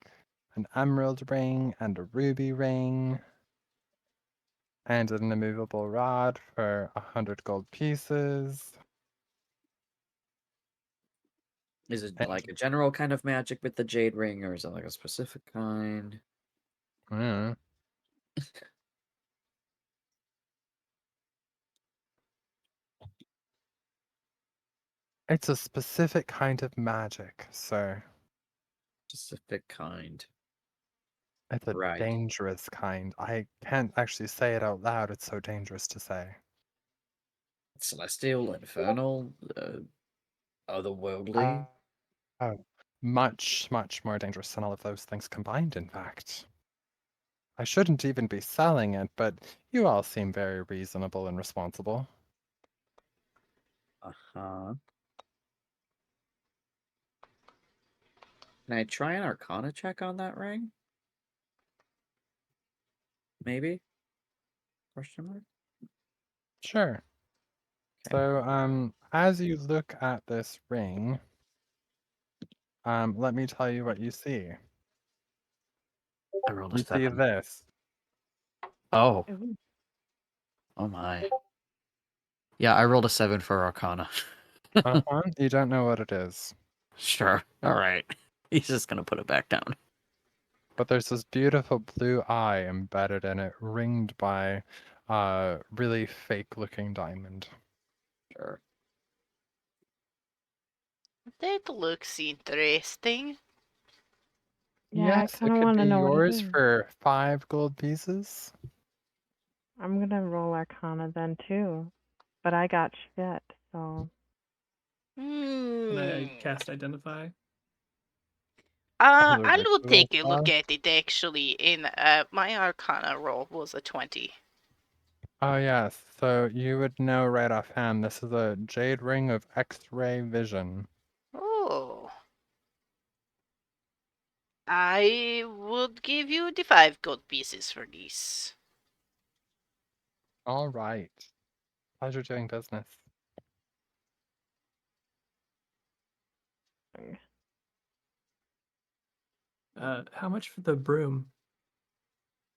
an emerald ring and a ruby ring, and an immovable rod for 100 gold pieces. Is it And like a general kind of magic with the jade ring, or is it like a specific kind? mm, it's a specific kind of magic, sir. Specific kind. It's a Right. dangerous kind. I can't actually say it out loud. It's so dangerous to say. Celestial, infernal, otherworldly. Oh, much, much more dangerous than all of those things combined, in fact. I shouldn't even be selling it, but you all seem very reasonable and responsible. Uh-huh. Can I try an arcana check on that ring? Maybe? Question mark? Sure. Okay. So, as you look at this ring, let me tell you what you see. I rolled a You see 7. this. Oh. Ooh. Oh my. Yeah, I rolled a 7 for arcana. Uh-huh. You don't know what it is. Sure. Alright. He's just gonna put it back down. But there's this beautiful blue eye embedded in it, ringed by a really fake-looking diamond. Sure. That looks interesting. Yeah, I Yes, kind it of could want be to know what it yours is. for 5 gold pieces. I'm gonna roll Arcana then too, but I got shit. So Can I Hmm. cast Identify? As a I will ritual take a look spell. at it actually. In my Arcana roll was a 20. Oh, yes. So you would know right offhand, this is a jade ring of X-ray vision. Oh. I would give you the 5 gold pieces for this. All right. Pleasure doing business. How much for the broom?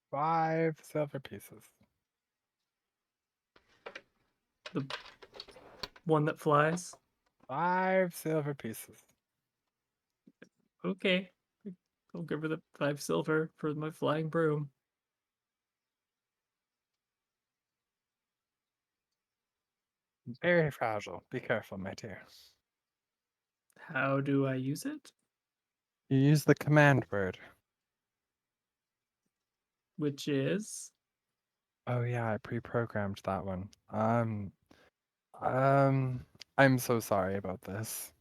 5 silver pieces. The one that flies? 5 silver pieces. Okay. I'll give her the 5 silver for my flying broom. Very fragile. Be careful, my dear. How do I use it? You use the command word. Which is? Oh yeah, I pre-programmed that one. I'm so sorry about this.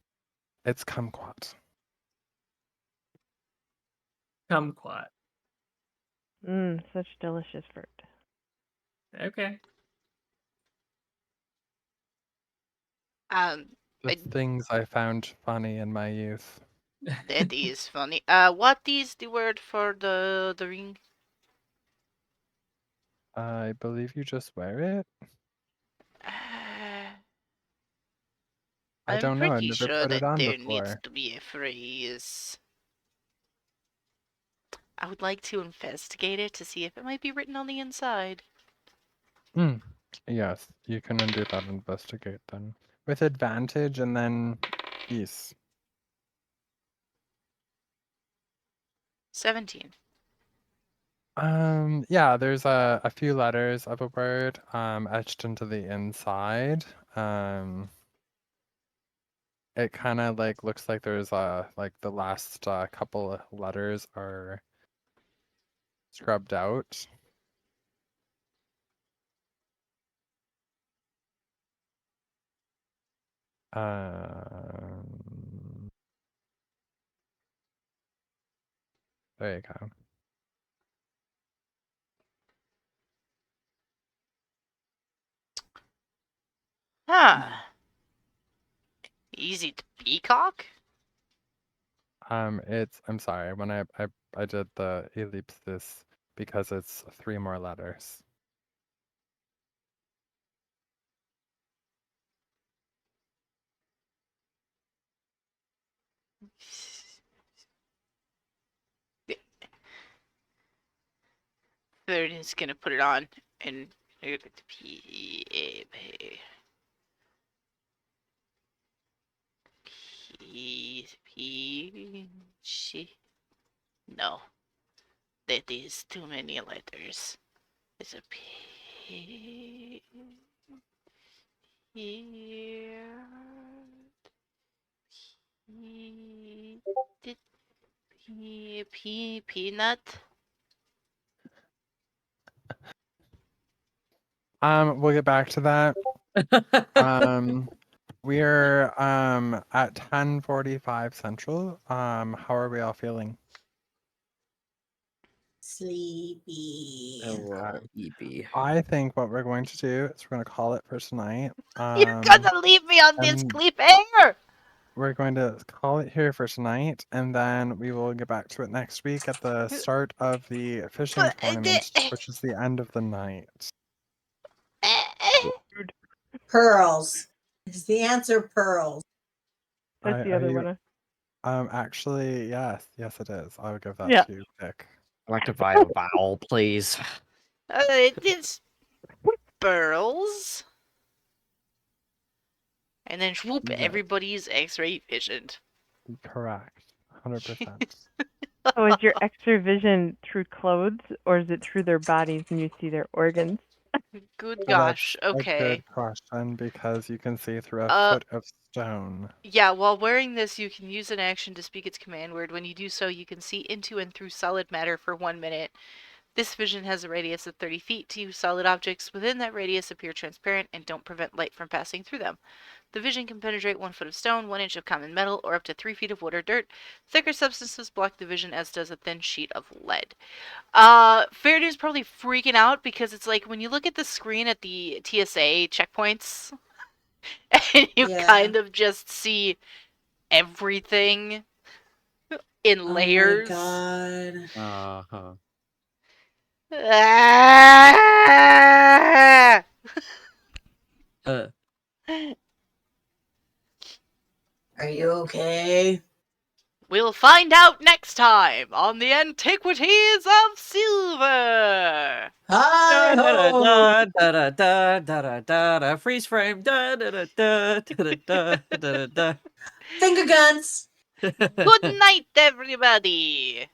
It's kumquat. Kumquat. Such delicious fruit. Okay. Um, The I, things I found funny in my youth. that is funny. What is the word for the ring? I believe you just wear it. I I'm don't know. I've pretty never sure put it that on there needs before. to be a phrase. I would like to investigate it to see if it might be written on the inside. Hmm. Yes, you can undo that investigate then. With advantage and then peace. 17. Yeah, there's a few letters of a word etched into the inside. It kind of like looks like there's like the last couple of letters are scrubbed out. Um, there you go. Huh. Easy to peacock? I'm sorry, when I did the ellipsis because it's 3 more letters. Fereydun's gonna put it on and no, that is too many letters. It's a P here. Peanut. We'll get back to that. We're at 10:45 Central. How are we all feeling? Sleepy. EB. I think what we're going to do is we're going to call it for tonight. You're gonna leave me on this and cliffhanger! we're going to call it here for tonight, and then we will get back to it next week at the start of the fishing tournament, which is the end of the night. Pearls. Is the answer pearls? That's the Are other you, one. actually, yes, it is. I would give that Yeah. to you, Vic. I'd like to buy a vowel, please. It is pearls. And then whoop, Yes. everybody's X-ray visioned. Correct, 100%. So is your extra vision through clothes, or is it through their bodies and you see their organs? Good Well, gosh, that's a okay. good question because you can see through a Uh, foot of stone. Yeah, while wearing this, you can use an action to speak its command word. When you do so, you can see into and through solid matter for 1 minute. This vision has a radius of 30 feet. To you, solid objects within that radius appear transparent and don't prevent light from passing through them. The vision can penetrate 1 foot of stone, 1 inch of common metal, or up to 3 feet of wood or dirt. Thicker substances block the vision, as does a thin sheet of lead. Fereydun's probably freaking out because it's like when you look at the screen at the TSA checkpoints, and you kind of just see everything in layers. Oh my god. Uh-huh. Ah! Are you okay? We'll find out next time on the Antiquities of Sylver. Hi ho! Da-da-da-da-da-da-da. Freeze frame. Da-da-da-da-da-da-da-da-da. Finger guns! Good night, everybody.